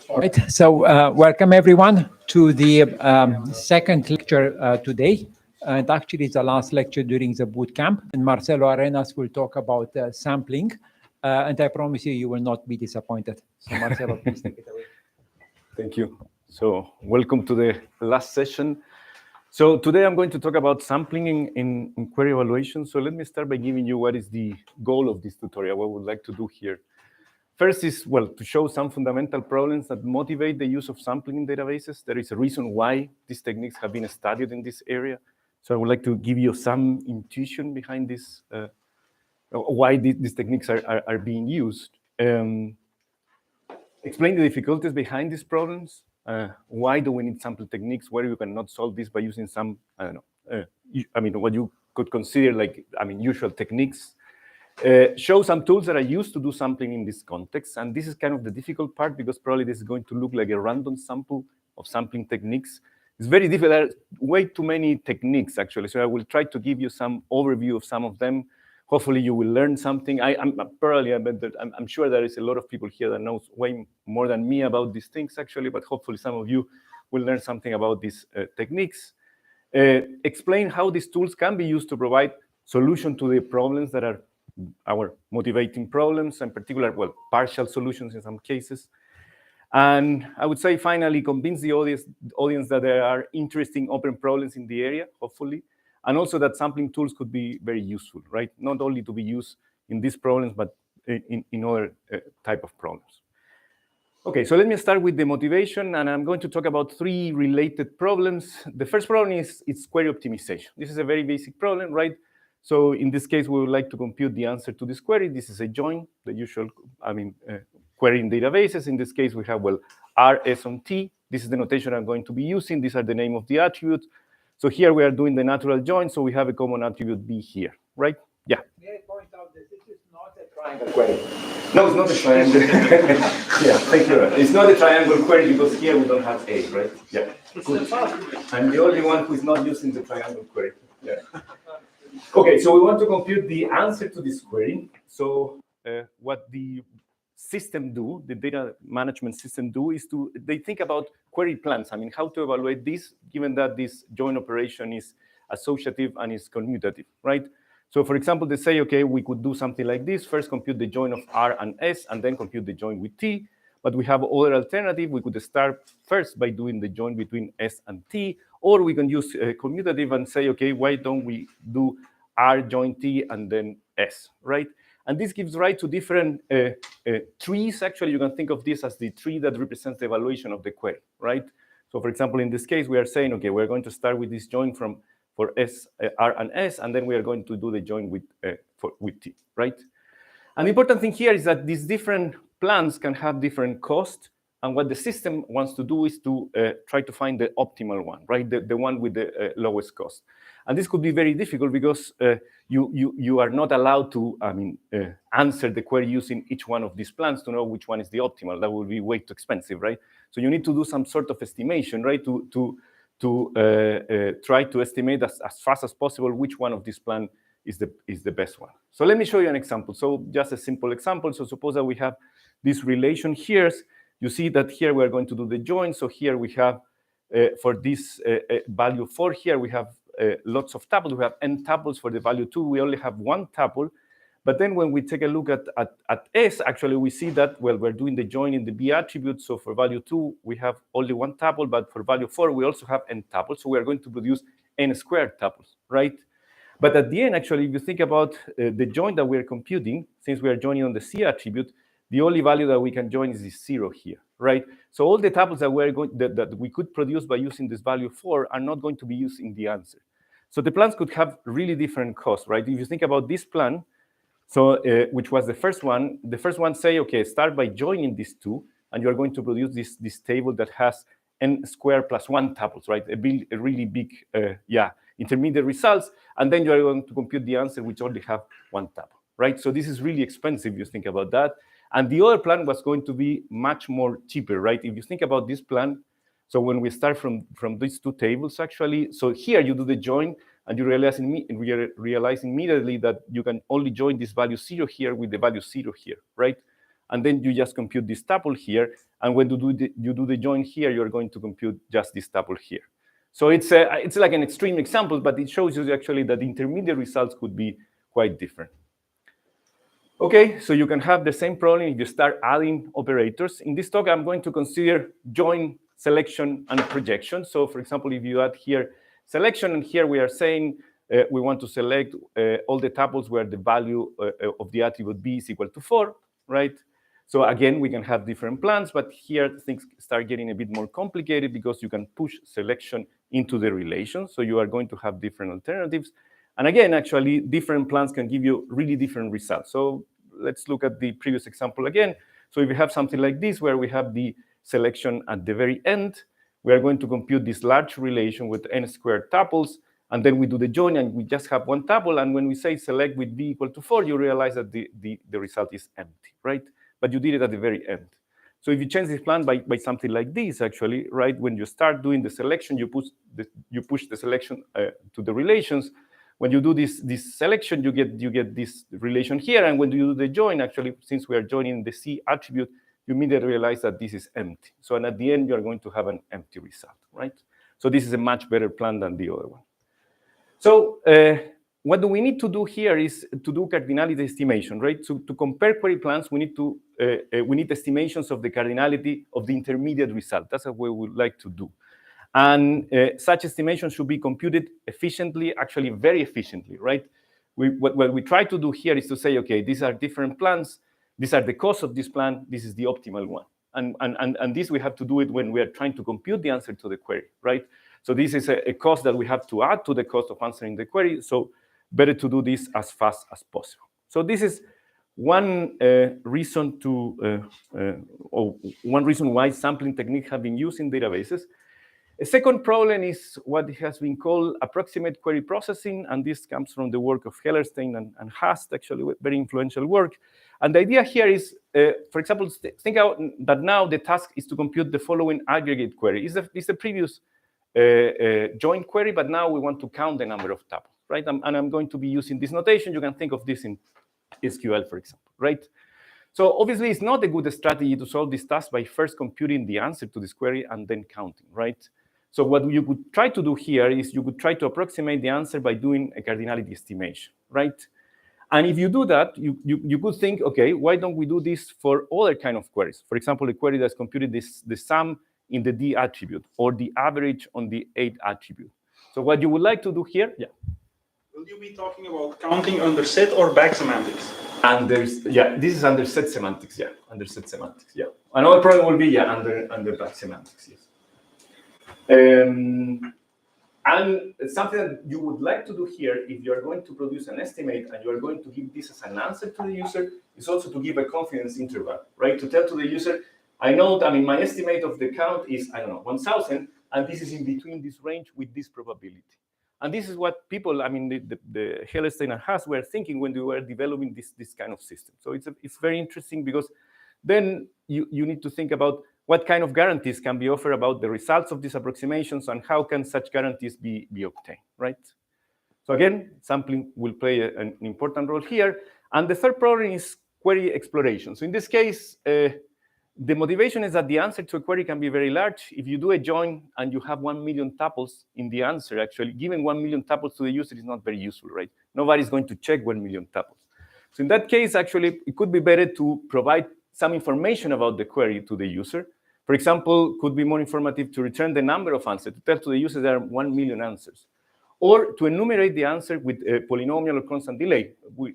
Right. So welcome everyone to the second lecture today. And actually it's the last lecture during the boot camp. And Marcelo Arenas will talk about sampling. And I promise you, you will not be disappointed. So Marcelo, please take it away. Thank you. So welcome to the last session. So today I'm going to talk about sampling in query evaluation. So let me start by giving you what is the goal of this tutorial, what we would like to do here. First is, well, to show some fundamental problems that motivate the use of sampling in databases. There is a reason why these techniques have been studied in this area. So I would like to give you some intuition behind this, why these techniques are being used. Explain the difficulties behind these problems. Why do we need sample techniques where you cannot solve this by using some, I don't know, what you could consider like, usual techniques. Show some tools that are used to do sampling in this context. And this is kind of the difficult part because probably this is going to look like a random sample of sampling techniques. It's very difficult. There are way too many techniques, actually. So I will try to give you some overview of some of them. Hopefully you will learn something. I'm sure there is a lot of people here that knows way more than me about these things, actually, but hopefully some of you will learn something about these techniques. Explain how these tools can be used to provide solution to the problems that are our motivating problems, in particular, well, partial solutions in some cases. And I would say, finally, convince the audience that there are interesting open problems in the area, hopefully, and also that sampling tools could be very useful, right? Not only to be used in these problems, but in other type of problems. Okay, so let me start with the motivation, and I'm going to talk about three related problems. The first problem is query optimization. This is a very basic problem, right? So in this case, we would like to compute the answer to this query. This is a join, the usual, query in databases. In this case, we have, well, R, S on T. This is the notation I'm going to be using. These are the name of the attributes. So here we are doing the natural join, so we have a common attribute B here, right? Yeah. May I point out that this is not a triangle query? No, it's not a triangle. Yeah, thank you. It's not a triangle query because here we don't have A, right? Yeah. Good. I'm the only one who is not using the triangle query. Yeah. Okay, so we want to compute the answer to this query. So what the system do, the data management system do, is they think about query plans. How to evaluate this, given that this join operation is associative and is commutative, right? So for example, they say, okay, we could do something like this. First compute the join of R and S, and then compute the join with T. But we have other alternative. We could start first by doing the join between S and T, or we can use commutative and say, okay, why don't we do R join T and then S, right? And this gives rise to different trees. Actually, you can think of this as the tree that represents the evaluation of the query, right? So for example, in this case, we are saying, okay, we're going to start with this join for S, R and S, and then we are going to do the join with T, right? And the important thing here is that these different plans can have different costs, and what the system wants to do is to try to find the optimal one, right? The one with the lowest cost. And this could be very difficult because you are not allowed to answer the query using each one of these plans to know which one is the optimal. That would be way too expensive, right? So you need to do some sort of estimation, right? To try to estimate as fast as possible which one of these plans is the best one. So let me show you an example. So just a simple example. So suppose that we have this relation here. You see that here we are going to do the join. So here we have, for this value 4 here, we have lots of tuples. We have n tuples. For the value 2, we only have one tuple. But then when we take a look at S, actually, we see that, well, we're doing the join in the B attribute. So for value 2, we have only one tuple. But for value 4, we also have n tuples. So we are going to produce n squared tuples, right? But at the end, actually, if you think about the join that we're computing, since we are joining on the C attribute, the only value that we can join is this 0 here, right? So all the tuples that we could produce by using this value 4 are not going to be used in the answer. So the plans could have really different costs, right? If you think about this plan, so which was the first one say, okay, start by joining these two, and you're going to produce this table that has n squared plus 1 tuples, right? A really big, intermediate results, and then you are going to compute the answer which only have 1 tuple, right? So this is really expensive if you think about that. And the other plan was going to be much more cheaper, right? If you think about this plan, so when we start from these two tables, actually, so here you do the join, and you realize immediately that you can only join this value 0 here with the value 0 here, right? and then you just compute this tuple here, and when you do the join here, you're going to compute just this tuple here. So it's like an extreme example, but it shows you actually that the intermediate results could be quite different. Okay, so you can have the same problem if you start adding operators. In this talk, I'm going to consider join, selection, and projection. So for example, if you add here selection, and here we are saying we want to select all the tuples where the value of the attribute B is equal to 4, right? So again, we can have different plans, but here things start getting a bit more complicated because you can push selection into the relation. So you are going to have different alternatives. And again, actually, different plans can give you really different results. So let's look at the previous example again. So if we have something like this, where we have the selection at the very end, we are going to compute this large relation with n squared tuples, and then we do the join, and we just have one tuple. And when we say select with b equal to 4, you realize that the result is empty, right? But you did it at the very end. So if you change this plan by something like this, actually, right, when you start doing the selection, you push the selection to the relations. When you do this selection, you get this relation here, and when you do the join, actually, since we are joining the C attribute, you immediately realize that this is empty. So, and at the end, you are going to have an empty result, right? So this is a much better plan than the other one. So what do we need to do here is to do cardinality estimation, right? So to compare query plans, we need estimations of the cardinality of the intermediate result. That's what we would like to do. And such estimation should be computed efficiently, actually very efficiently, right? What we try to do here is to say, okay, these are different plans. These are the costs of this plan. This is the optimal one. And this we have to do it when we are trying to compute the answer to the query, right? So this is a cost that we have to add to the cost of answering the query. So better to do this as fast as possible. So this is one reason why sampling techniques have been used in databases. A second problem is what has been called approximate query processing, and this comes from the work of Hellerstein and Haast, actually very influential work. And the idea here is, for example, think out that now the task is to compute the following aggregate query. It's the previous join query, but now we want to count the number of tuples, right? And I'm going to be using this notation. You can think of this in SQL, for example, right? So obviously, it's not a good strategy to solve this task by first computing the answer to this query and then counting, right? So what you could try to do here is you could try to approximate the answer by doing a cardinality estimation, right? And if you do that, you could think, okay, why don't we do this for other kind of queries? For example, a query that's computed the sum in the D attribute or the average on the 8 attribute. So what you would like to do here, yeah. Will you be talking about counting under set or back semantics? This is under set semantics, yeah, under set semantics, yeah. Another problem will be, yeah, under back semantics, yes. And something that you would like to do here, if you are going to produce an estimate and you are going to give this as an answer to the user, is also to give a confidence interval, right? To tell to the user, I know, I mean, my estimate of the count is, I don't know, 1,000, and this is in between this range with this probability. And this is what people, I mean, the Hellerstein and Haas were thinking when they were developing this kind of system. So it's very interesting because then you need to think about what kind of guarantees can be offered about the results of these approximations and how can such guarantees be obtained, right? So again, sampling will play an important role here. And the third problem is query exploration. So in this case, the motivation is that the answer to a query can be very large. If you do a join and you have 1 million tuples in the answer, actually, giving 1 million tuples to the user is not very useful, right? Nobody's going to check 1 million tuples. So in that case, actually, it could be better to provide some information about the query to the user. For example, could be more informative to return the number of answers, to tell to the user there are 1 million answers, or to enumerate the answer with a polynomial or constant delay. We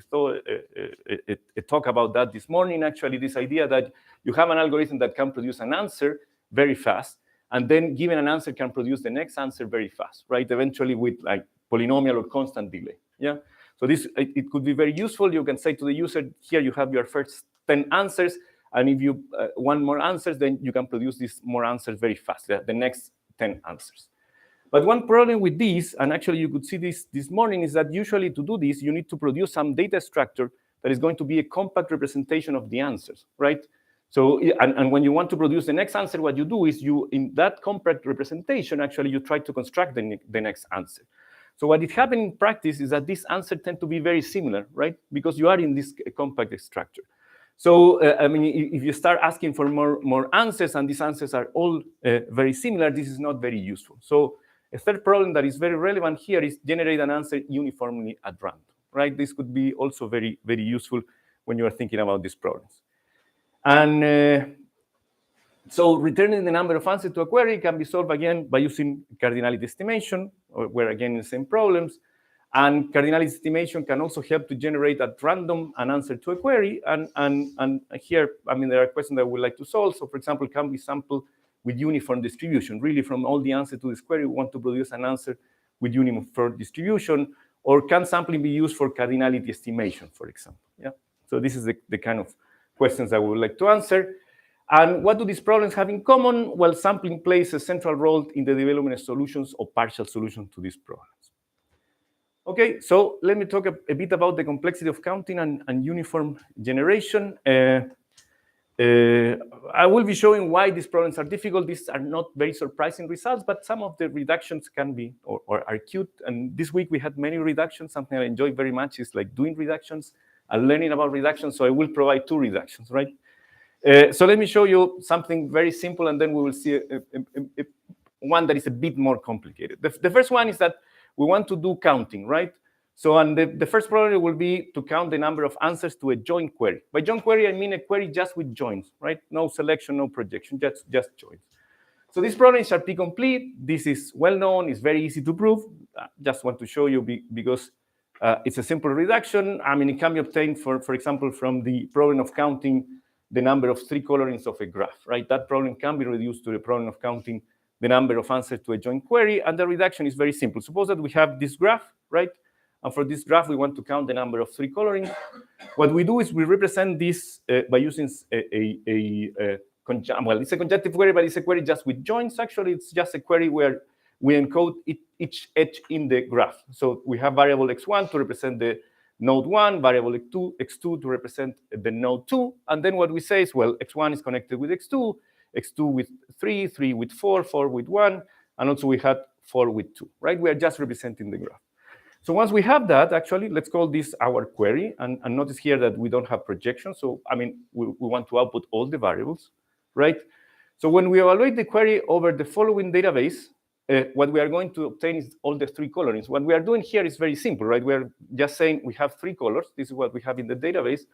saw a talk about that this morning, actually, this idea that you have an algorithm that can produce an answer very fast, and then given an answer can produce the next answer very fast, right? Eventually with like polynomial or constant delay, yeah? So this, it could be very useful. You can say to the user, here you have your first 10 answers, and if you want more answers, then you can produce these more answers very fast, the next 10 answers. But one problem with this, and actually you could see this morning, is that usually to do this, you need to produce some data structure that is going to be a compact representation of the answers, right? So, and when you want to produce the next answer, what you do is in that compact representation, actually you try to construct the next answer. So what it happened in practice is that these answers tend to be very similar, right? Because you are in this compact structure. So, I mean, if you start asking for more answers and these answers are all very similar, this is not very useful. So a third problem that is very relevant here is generate an answer uniformly at random, right? This could be also very, very useful when you are thinking about these problems. And so returning the number of answers to a query can be solved again by using cardinality estimation, or where again the same problems. And cardinality estimation can also help to generate at random an answer to a query. And here, I mean, there are questions that we would like to solve. So for example, can we sample with uniform distribution? Really, from all the answers to this query, we want to produce an answer with uniform distribution. Or can sampling be used for cardinality estimation, for example? Yeah. So this is the kind of questions that we would like to answer. And what do these problems have in common? Well, sampling plays a central role in the development of solutions or partial solutions to these problems. Okay, so let me talk a bit about the complexity of counting and uniform generation. I will be showing why these problems are difficult. These are not very surprising results, but some of the reductions can be or are cute. And this week we had many reductions. Something I enjoy very much is like doing reductions and learning about reductions. So I will provide 2 reductions, right? So let me show you something very simple, and then we will see one that is a bit more complicated. The first one is that we want to do counting, right? So and the first problem will be to count the number of answers to a joint query. By joint query, I mean a query just with joins, right? No selection, no projection, just joins. So this problem is RP complete. This is well known. It's very easy to prove. Just want to show you because it's a simple reduction. I mean, it can be obtained, for example, from the problem of counting the number of 3 colorings of a graph, right? That problem can be reduced to the problem of counting the number of answers to a joint query, and the reduction is very simple. Suppose that we have this graph, right? And for this graph, we want to count the number of 3 colorings. What we do is we represent this by using well, it's a conjunctive query, but it's a query just with joins. Actually, it's just a query where we encode each edge in the graph. So we have variable x1 to represent the node 1, variable x2 to represent the node 2. And then what we say is, well, x1 is connected with x2 with 3, 3 with 4, 4 with 1, and also we had 4 with 2, right? We are just representing the graph. So once we have that, actually, let's call this our query. And notice here that we don't have projection. So, I mean, we want to output all the variables, right? So when we evaluate the query over the following database, what we are going to obtain is all the 3 colorings. What we are doing here is very simple, right? We are just saying we have 3 colors. This is what we have in the database.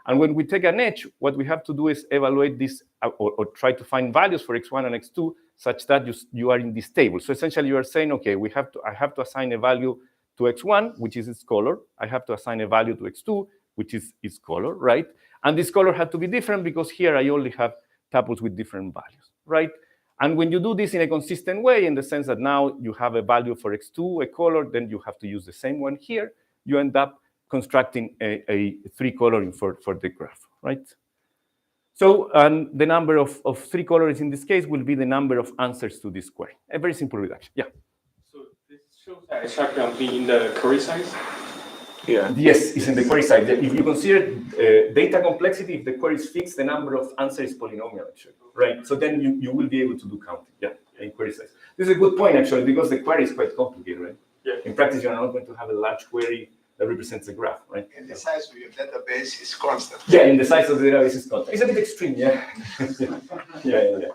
And when we take an edge, what we have to do is evaluate this or try to find values for x1 and x2 such that you are in this table. So essentially, you are saying, okay, I have to assign a value to x1, which is its color. I have to assign a value to x2, which is its color, right? And this color had to be different because here I only have tuples with different values, right? And when you do this in a consistent way, in the sense that now you have a value for x2, a color, then you have to use the same one here, you end up constructing a 3 coloring for the graph, right? So and the number of 3 colors in this case will be the number of answers to this query. A very simple reduction, yeah. So this shows that it's actually in the query size? Yeah. Yes, it's in the query size. If you consider data complexity, if the query is fixed, the number of answers is polynomial, actually, right? So then you will be able to do counting, yeah, in query size. This is a good point, actually, because the query is quite complicated, right? Yeah. In practice, you're not going to have a large query that represents a graph, right? And the size of your database is constant. Yeah, in the size of the database is constant. It's a bit extreme, yeah.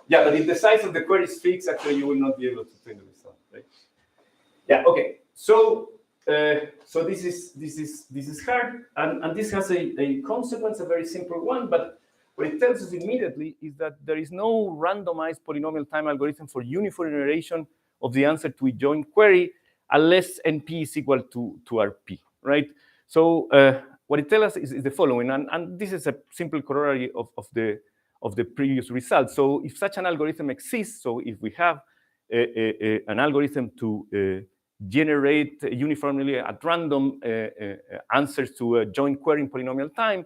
Yeah, but if the size of the query is fixed, actually, you will not be able to print the result, right? Yeah, okay. So this is hard, and this has a consequence, a very simple one, but what it tells us immediately is that there is no randomized polynomial time algorithm for uniform generation of the answer to a joint query unless NP is equal to RP, right? So what it tells us is the following, and this is a simple corollary of the previous result. So if such an algorithm exists, so if we have an algorithm to generate uniformly at random answers to a joint query in polynomial time,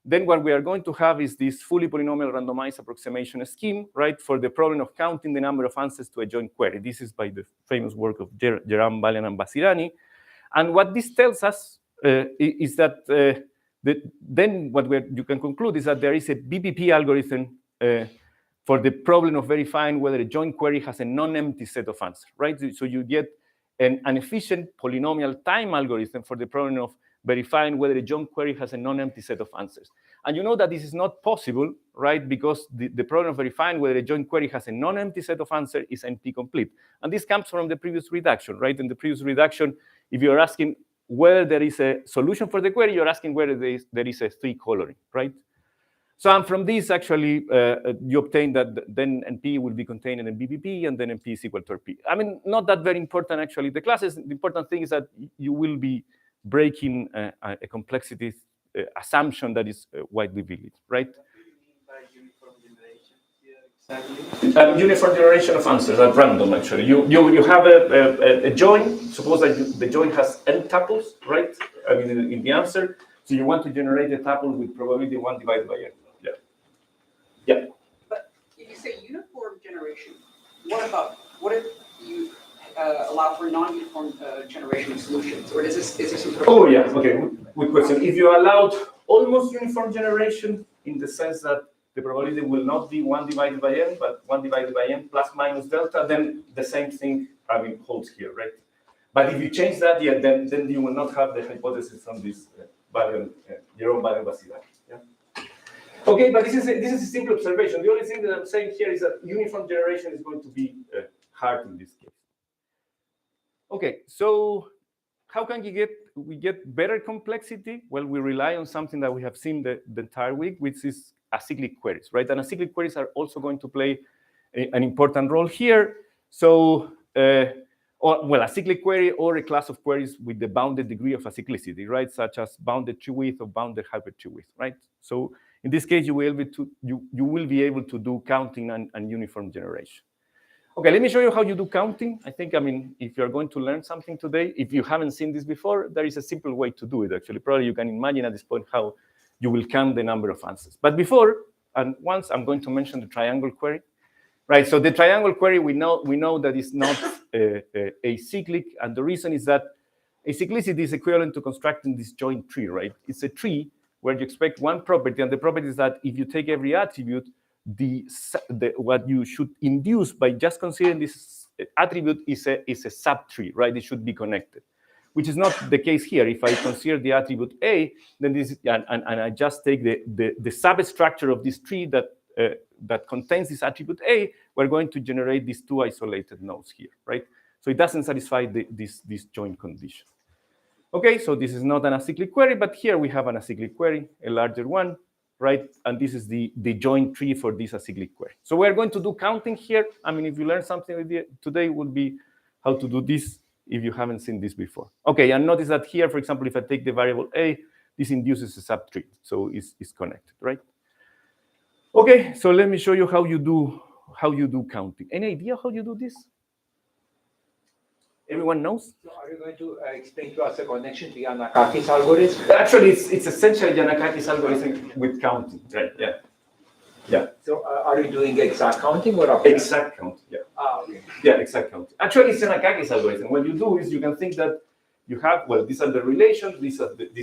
then what we are going to have is this fully polynomial randomized approximation scheme, right, for the problem of counting the number of answers to a joint query. This is by the famous work of Geram, Balian, and Basirani. And what this tells us is that then what you can conclude is that there is a BPP algorithm for the problem of verifying whether a joint query has a non-empty set of answers, right? So you get an efficient polynomial time algorithm for the problem of verifying whether a joint query has a non-empty set of answers. And you know that this is not possible, right? Because the problem of verifying whether a joint query has a non-empty set of answers is NP complete. And this comes from the previous reduction, right? In the previous reduction, if you're asking whether there is a solution for the query, you're asking whether there is a 3 coloring, right? So and from this, actually, you obtain that then NP will be contained in a BBP, and then NP is equal to RP. I mean, not that very important, actually. The classes, the important thing is that you will be breaking a complexity assumption that is widely valid, right? What do you mean by uniform generation here exactly? Uniform generation of answers at random, actually. You have a join. Suppose that the join has n tuples, right? I mean, in the answer. So you want to generate a tuple with probability 1 divided by n. Yeah. Yeah. But if you say uniform generation, what if you allow for non-uniform generation of solutions, or is this some sort of? Oh yeah. Okay. Good question. If you allowed almost uniform generation in the sense that the probability will not be 1 divided by n, but 1 divided by n plus minus delta, then the same thing, I mean, holds here, right? But if you change that, yeah, then you will not have the hypothesis from this variant, your own variant Basilar. Yeah. Okay, but this is a simple observation. The only thing that I'm saying here is that uniform generation is going to be hard in this case. Okay, so how can we get better complexity? Well, we rely on something that we have seen the entire week, which is acyclic queries, right? And acyclic queries are also going to play an important role here. So, a cyclic query or a class of queries with the bounded degree of acyclicity, right? Such as bounded tree width or bounded hyper tree width, right? So in this case, you will be able to do counting and uniform generation. Okay, let me show you how you do counting. I think, if you're going to learn something today, if you haven't seen this before, there is a simple way to do it, actually. Probably you can imagine at this point how you will count the number of answers. But before, and once, I'm going to mention the triangle query. Right, so the triangle query, we know that it's not acyclic, and the reason is that acyclicity is equivalent to constructing this joint tree, right? It's a tree where you expect one property, and the property is that if you take every attribute, what you should induce by just considering this attribute is a subtree, right? It should be connected, which is not the case here. If I consider the attribute A, then this and I just take the substructure of this tree that contains this attribute A, we're going to generate these 2 isolated nodes here, right? So it doesn't satisfy this joint condition. Okay, so this is not an acyclic query, but here we have an acyclic query, a larger one, right? And this is the joint tree for this acyclic query. So we're going to do counting here. If you learn something today, would be how to do this if you haven't seen this before. Okay, and notice that here, for example, if I take the variable A, this induces a subtree, so it's connected, right? Okay, so let me show you how you do counting. Any idea how you do this? Everyone knows? So are you going to explain to us the connection to Yanakakis algorithm? Actually, it's essentially Yanakakis algorithm with counting, right? Yeah. Yeah. So are you doing exact counting or exact count? Yeah. Okay. Yeah, exact count. Actually, it's Yanakakis algorithm. What you do is you can think that you have, well, these are the relations, this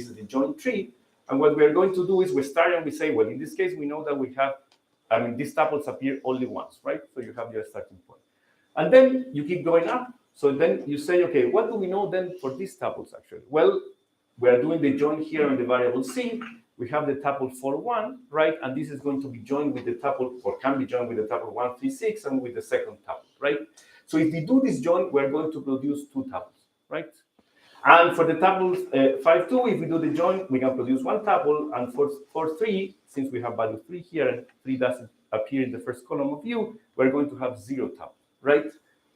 is the joint tree. And what we're going to do is we start and we say, well, in this case, we know that we have, these tuples appear only once, right? So you have your starting point. And then you keep going up. So then you say, okay, what do we know then for these tuples, actually? Well, we are doing the join here on the variable C. We have the tuple 4, 1, right? And this is going to be joined with the tuple, or can be joined with the tuple 1, 3, 6, and with the second tuple, right? So if we do this join, we're going to produce 2 tuples, right? And for the tuples 5, 2, if we do the join, we can produce 1 tuple. And for 3, since we have value 3 here and 3 doesn't appear in the first column of U, we're going to have 0 tuple, right?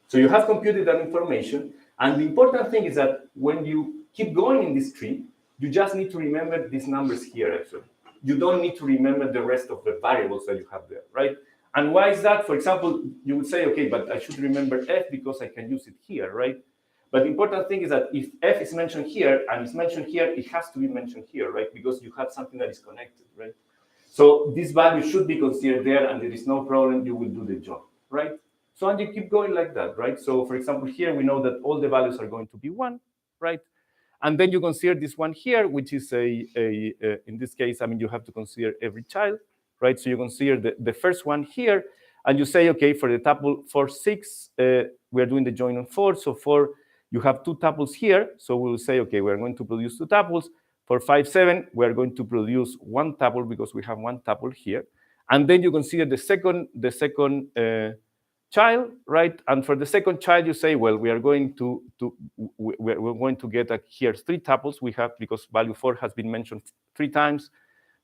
So you have computed that information. And the important thing is that when you keep going in this tree, you just need to remember these numbers here, actually. You don't need to remember the rest of the variables that you have there, right? And why is that? For example, you would say, okay, but I should remember F because I can use it here, right? But the important thing is that if F is mentioned here and is mentioned here, it has to be mentioned here, right? Because you have something that is connected, right? So this value should be considered there, and there is no problem, you will do the job, right? So, and you keep going like that, right? So, for example, here we know that all the values are going to be 1, right? And then you consider this one here, which is in this case, you have to consider every child, right? So you consider the first one here, and you say, okay, for the tuple 4, 6, we are doing the join on 4. So 4, you have 2 tuples here. So we'll say, okay, we're going to produce 2 tuples. 4, 5, 7, we're going to produce one tuple because we have one tuple here. And then you consider the second child, right? And for the second child, you say, well, we're going to get here 3 tuples. We have, because value 4 has been mentioned 3 times.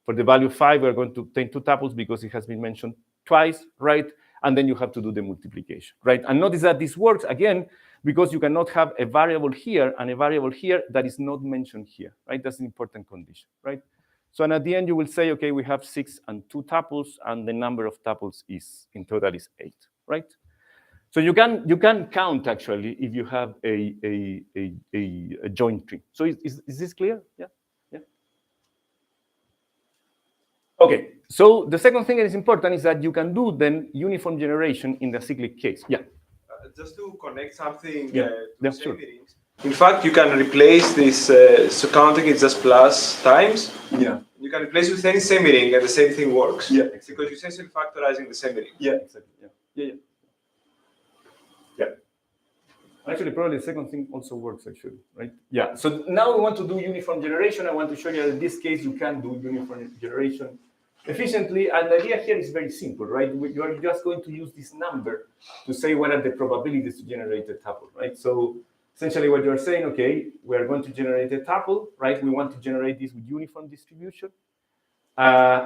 For the value 5, we're going to obtain 2 tuples because it has been mentioned twice, right? And then you have to do the multiplication, right? And notice that this works, again, because you cannot have a variable here and a variable here that is not mentioned here, right? That's an important condition, right? So and at the end, you will say, okay, we have 6 and 2 tuples, and the number of tuples is, in total, is 8, right? So you can count, actually, if you have a joint tree. So is this clear? Yeah? Yeah? Okay, so the second thing that is important is that you can do then uniform generation in the cyclic case. Yeah. Just to connect something Yeah. to Yeah, same sure. meetings. In fact, you can replace this, so counting is just plus times. Yeah. You can replace with any same meeting and the same thing works. Yeah. Because you're essentially factorizing the same meeting. Yeah, exactly. Yeah. Yeah. Yeah. Actually, probably the second thing also works, actually, right? Yeah. So now we want to do uniform generation. I want to show you that in this case, you can do uniform generation efficiently. And the idea here is very simple, right? You are just going to use this number to say what are the probabilities to generate a tuple, right? So essentially what you're saying, okay, we are going to generate a tuple, right? We want to generate this with uniform distribution.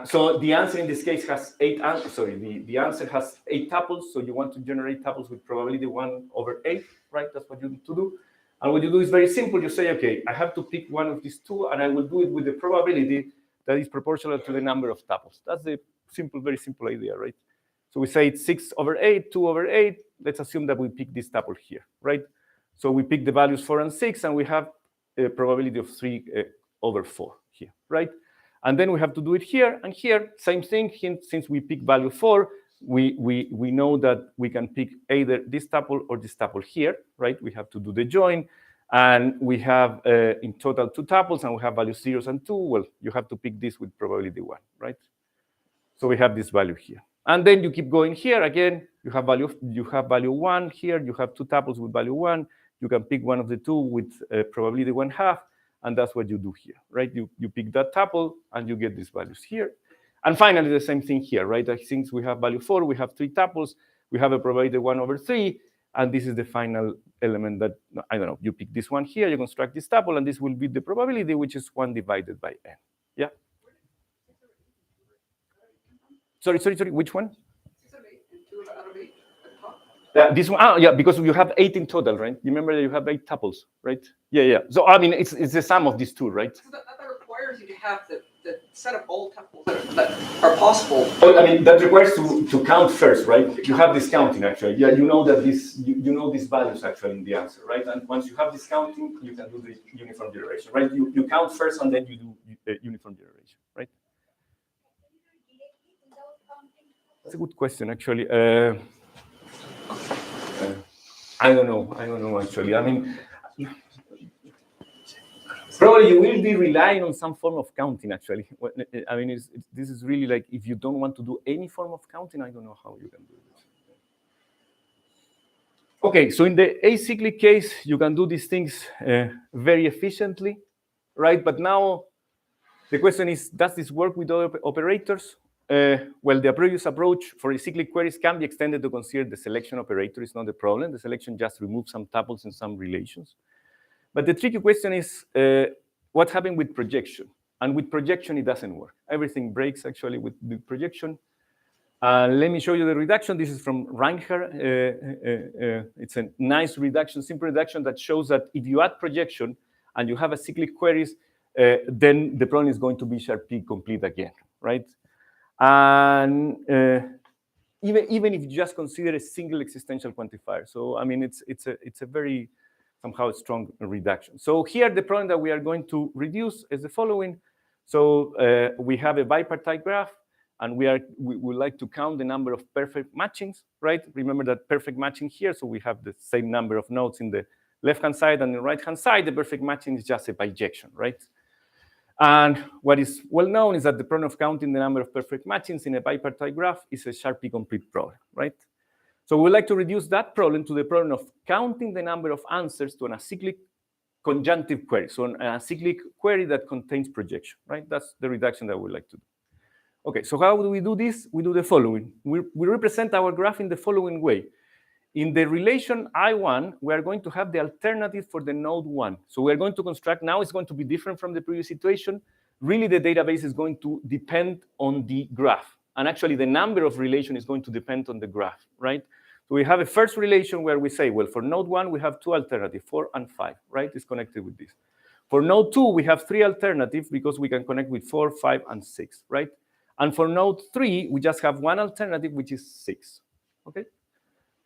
So the answer in this case has 8 answers. Sorry, the answer has 8 tuples. So you want to generate tuples with probability 1/8, right? That's what you need to do. And what you do is very simple. You say, okay, I have to pick one of these 2, and I will do it with the probability that is proportional to the number of tuples. That's the simple, very simple idea, right? So we say it's 6/8, 2/8. Let's assume that we pick this tuple here, right? So we pick the values 4 and 6, and we have a probability of 3/4 here, right? And then we have to do it here and here, same thing. Since we pick value 4, we know that we can pick either this tuple or this tuple here, right? We have to do the join, and we have in total 2 tuples, and we have values 0 and 2. Well, you have to pick this with probability 1, right? So we have this value here, and then you keep going here again. You have value 1 here. You have 2 tuples with value 1. You can pick one of the 2 with probability 1/2. And that's what you do here, right? You pick that tuple, and you get these values here. And finally, the same thing here, right? Since we have value 4, we have 3 tuples. We have a probability 1/3, and this is the final element that, I don't know, you pick this one here, you construct this tuple, and this will be the probability, which is 1 divided by n. Yeah? Sorry, which one? 6 of 8 and 2 out of 8 at the top. This one, yeah, because you have 8 in total, right? You remember that you have 8 tuples, right? Yeah. So, I mean, it's the sum of these 2, right? So that requires you to have the set of all tuples that are possible. Well, I mean, that requires to count first, right? You have this counting, actually. Yeah, you know that you know these values, actually, in the answer, right? And once you have this counting, you can do the uniform generation, right? You count first, and then you do uniform generation, right? That's a good question, actually. I don't know, actually. I mean, probably you will be relying on some form of counting, actually. I mean, this is really like, if you don't want to do any form of counting, I don't know how you can do it. Okay, so in the acyclic case, you can do these things very efficiently, right? But now the question is, does this work with other operators? Well, the previous approach for acyclic queries can be extended to consider the selection operator. It's not a problem. The selection just removes some tuples and some relations. But the tricky question is, what happened with projection? And with projection, it doesn't work. Everything breaks, actually, with the projection. Let me show you the reduction. This is from Reinhardt. It's a nice reduction, simple reduction that shows that if you add projection and you have acyclic queries, then the problem is going to be Sharpe complete again, right? And even if you just consider a single existential quantifier. So, I mean, it's a very somehow strong reduction. So here, the problem that we are going to reduce is the following. So we have a bipartite graph, and we would like to count the number of perfect matchings, right? Remember that perfect matching here, so we have the same number of nodes in the left-hand side and the right-hand side. The perfect matching is just a bijection, right? And what is well known is that the problem of counting the number of perfect matchings in a bipartite graph is a Sharpe complete problem, right? So we would like to reduce that problem to the problem of counting the number of answers to an acyclic conjunctive query, so an acyclic query that contains projection, right? That's the reduction that we like to do. Okay, so how do we do this? We do the following. We represent our graph in the following way. In the relation I1, we are going to have the alternative for the node 1. So we are going to construct, now it's going to be different from the previous situation. Really, the database is going to depend on the graph. And actually, the number of relation is going to depend on the graph, right? So we have a first relation where we say, well, for node 1, we have 2 alternatives, 4 and 5, right? It's connected with this. For node 2, we have 3 alternatives because we can connect with 4, 5, and 6, right? And for node 3, we just have 1 alternative, which is 6, okay?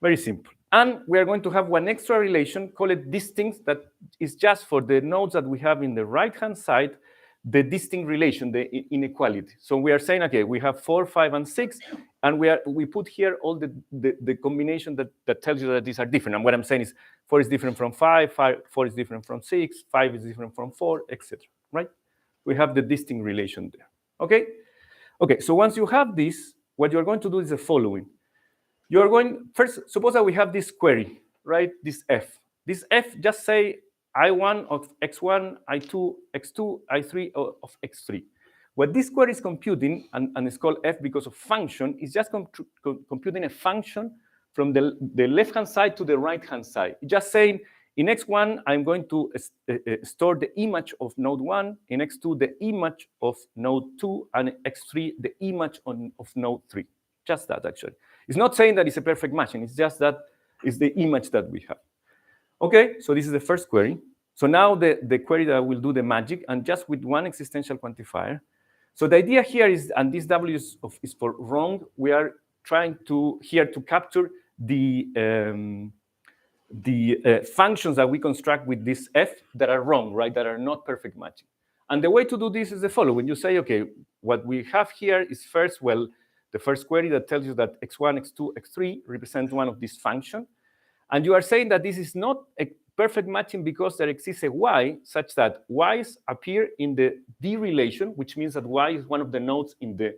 Very simple. And we are going to have one extra relation, call it distinct, that is just for the nodes that we have in the right-hand side, the distinct relation, the inequality. So we are saying, okay, we have 4, 5, and 6, and we put here all the combination that tells you that these are different. And what I'm saying is 4 is different from 5, 4 is different from 6, 5 is different from 4, etc. Right? We have the distinct relation there. Okay? Okay, so once you have this, what you're going to do is the following. You're going, first, suppose that we have this query, right? This F. This F, just say I1 of X1, I2, X2, I3 of X3. What this query is computing, and it's called F because of function, is just computing a function from the left-hand side to the right-hand side. It's just saying, in X1, I'm going to store the image of node 1, in X2, the image of node 2, and X3, the image of node 3. Just that, actually. It's not saying that it's a perfect matching. It's just that it's the image that we have. Okay, so this is the first query. So now the query that will do the magic, and just with one existential quantifier. So the idea here is, and this W is for wrong, we are trying to here to capture the functions that we construct with this F that are wrong, right, that are not perfect matching. And the way to do this is the following. You say, okay, what we have here is first, well, the first query that tells you that X1, X2, X3 represent one of these functions. And you are saying that this is not a perfect matching because there exists a Y such that Y's appear in the D relation, which means that Y is one of the nodes in the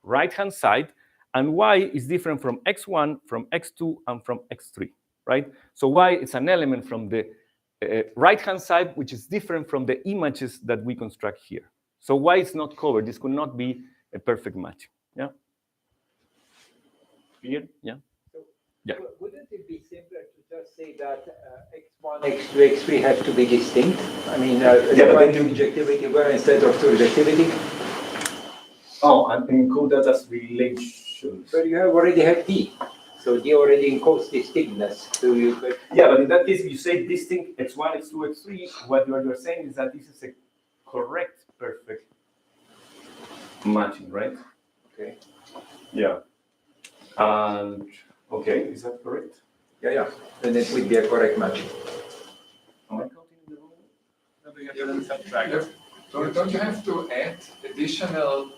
right-hand side, and Y is different from X1, from X2, and from X3, right? So Y is an element from the right-hand side, which is different from the images that we construct here. So Y is not covered. This could not be a perfect match, yeah? Clear? Yeah? Yeah. Wouldn't it be simpler to just say that X1, X2, X3 have to be distinct? I mean, one injectivity where instead of two injectivity? Oh, and encode that as relations. But you already have D. So D already encodes distinctness. So you could... Yeah, but in that case, if you say distinct X1, X2, X3, what you're saying is that this is a correct, perfect matching, right? Okay. Yeah. And okay, is that correct? Yeah. Then it would be a correct match. Am I counting in the wrong? Don't you have to add additional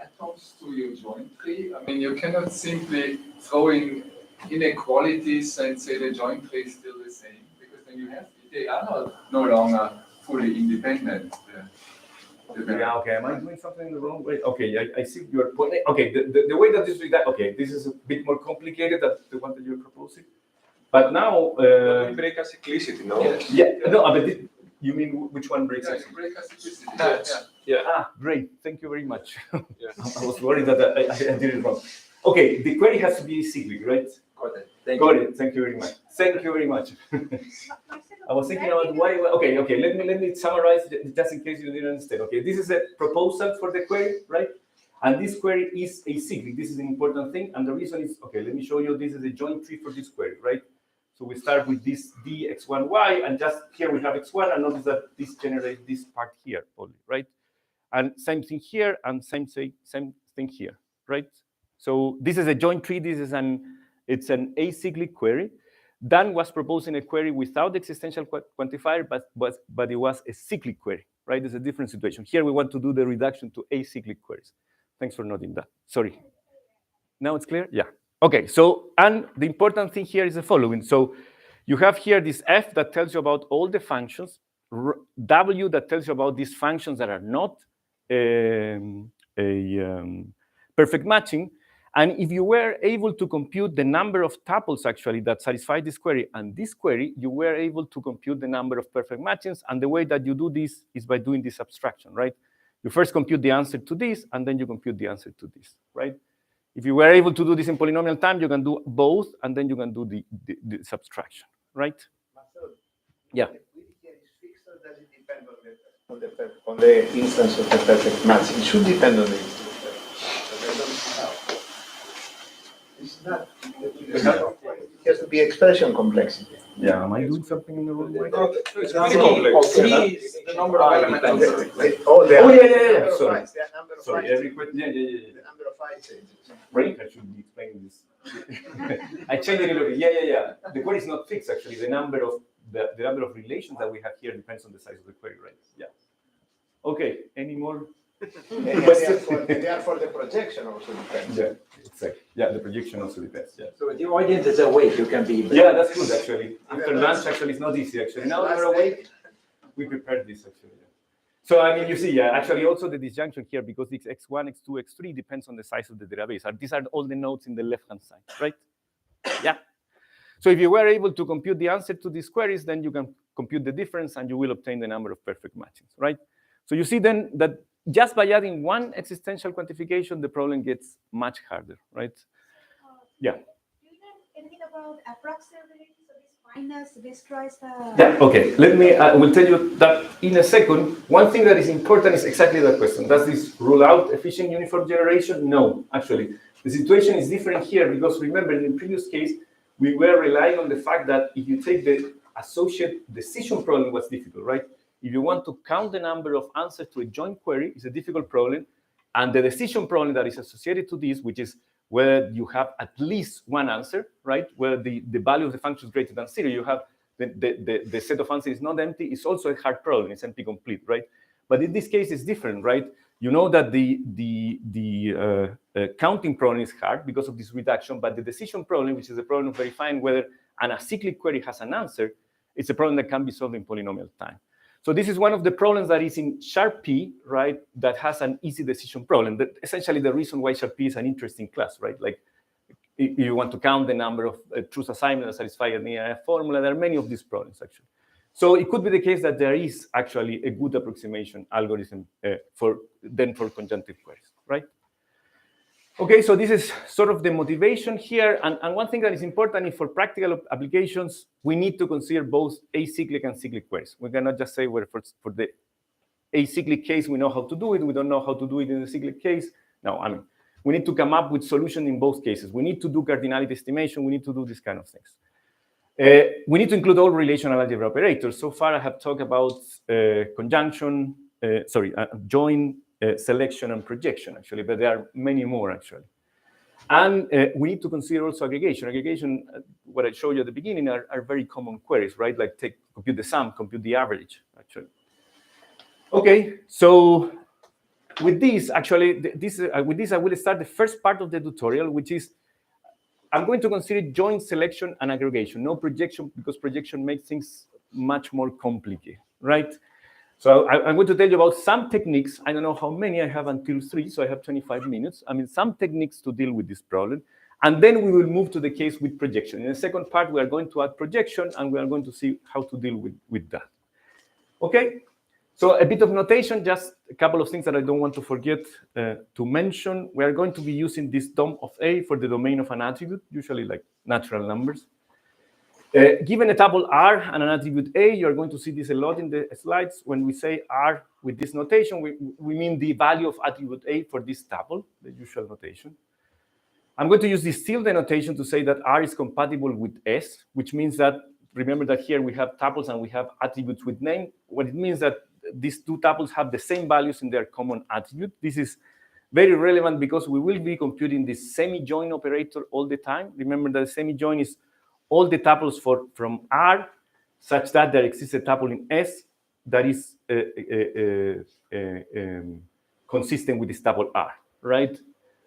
atoms to your joint tree? I mean, you cannot simply throw in inequalities and say the joint tree is still the same, because then they are no longer fully independent. Yeah, okay, am I doing something in the wrong way? Okay, I see your point. Okay, the way that this is that, okay, this is a bit more complicated than the one that you're proposing. But now... we break acyclicity, no? Yeah, no, but you mean which one breaks Yeah, acyclicity? break acyclicity. Yeah. Ah, great, thank you very much. Yeah. I was worried that I did it wrong. Okay, the query has to be cyclic, right? Got it. Thank you very much. Thank you very much. I was thinking about why. Okay. Let me summarize just in case you didn't understand. Okay, this is a proposal for the query, right? And this query is acyclic. This is an important thing, and the reason is okay. Let me show you. This is a joint tree for this query, right? So we start with this D X1 Y, and just here we have X1, and notice that this generates this part here only, right? And same thing here, and same thing here, right? So this is a joint tree. This is it's an acyclic query. Dan was proposing a query without the existential quantifier, but it was a cyclic query, right? It's a different situation. Here we want to do the reduction to acyclic queries. Thanks for noting that. Sorry. Now it's clear? Yeah. Okay, so, and the important thing here is the following. So you have here this F that tells you about all the functions, W that tells you about these functions that are not perfect matching, And if you were able to compute the number of tuples actually that satisfy this query and this query, you were able to compute the number of perfect matchings. And the way that you do this is by doing this abstraction, right? You first compute the answer to this, and then you compute the answer to this, right? If you were able to do this in polynomial time, you can do both, and then you can do the subtraction, right? Yeah. Does it depend on the instance of the perfect match? It should depend on the instance. It's not. It has to be expression complexity. Yeah, am I doing something in the wrong way? It's very complex. Three is the number of elements. Yeah. Sorry. The number of Sorry, every question. Yeah. The number of changes. Right, I should be explaining this. I changed it a little bit. Yeah. The query is not fixed actually. The number of relations that we have here depends on the size of the query, right? Yeah. Okay. Any more? Therefore, the projection also depends. Yeah, exactly. Yeah, the projection also depends. Yeah. So the audience is awake. You can be. Yeah, that's good actually. After lunch, actually, it's not easy actually. Now we're awake. We prepared this actually. Yeah. So I mean, you see, yeah, actually also the disjunction here because it's x1, x2, x3 depends on the size of the database. These are all the nodes in the left-hand side, right? Yeah. So if you were able to compute the answer to these queries, then you can compute the difference and you will obtain the number of perfect matchings, right? So you see then that just by adding one existential quantification, the problem gets much harder, right? Yeah. Do you know anything about approximability? So this fineness destroys the... Yeah, okay. Let me, I will tell you that in a second. One thing that is important is exactly that question. Does this rule out efficient uniform generation? No, actually. The situation is different here because remember, in the previous case, we were relying on the fact that if you take the associate decision problem was difficult, right? If you want to count the number of answers to a joint query, it's a difficult problem. And the decision problem that is associated to this, which is whether you have at least one answer, right? Where the value of the function is greater than 0, you have the set of answers is not empty. It's also a hard problem. It's empty complete, right? But in this case, it's different, right? You know that the counting problem is hard because of this reduction, but the decision problem, which is the problem of verifying whether an acyclic query has an answer, it's a problem that can be solved in polynomial time. So this is one of the problems that is in Sharp-P, right, that has an easy decision problem. That essentially the reason why Sharp-P is an interesting class, right? Like if you want to count the number of truth assignments that satisfy an EIF formula, there are many of these problems, actually. So it could be the case that there is actually a good approximation algorithm for conjunctive queries, right? Okay, so this is sort of the motivation here. And one thing that is important is for practical applications, we need to consider both acyclic and cyclic queries. We cannot just say, well, for the acyclic case, we know how to do it. We don't know how to do it in the cyclic case. No, I mean, we need to come up with solutions in both cases. We need to do cardinality estimation. We need to do these kind of things. We need to include all relational algebra operators. So far, I have talked about conjunction, join, selection, and projection, actually, but there are many more, actually. And we need to consider also aggregation. Aggregation, what I showed you at the beginning, are very common queries, right? Like compute the sum, compute the average, actually. Okay, so with this, actually, with this, I will start the first part of the tutorial, which is I'm going to consider joint selection and aggregation, no projection, because projection makes things much more complicated, right? So I'm going to tell you about some techniques. I don't know how many I have until 3, so I have 25 minutes. I mean, some techniques to deal with this problem. And then we will move to the case with projection. In the second part, we are going to add projection, and we are going to see how to deal with that. Okay? So a bit of notation, just a couple of things that I don't want to forget to mention. We are going to be using this DOM of A for the domain of an attribute, usually like natural numbers. Given a tuple R and an attribute A, you're going to see this a lot in the slides. When we say R with this notation, we mean the value of attribute A for this tuple, the usual notation. I'm going to use this tilde notation to say that R is compatible with S, which means that, remember that here we have tuples and we have attributes with name. What it means that these two tuples have the same values in their common attribute. This is very relevant because we will be computing this semi-join operator all the time. Remember that the semi-join is all the tuples from R such that there exists a tuple in S that is consistent with this tuple R, right?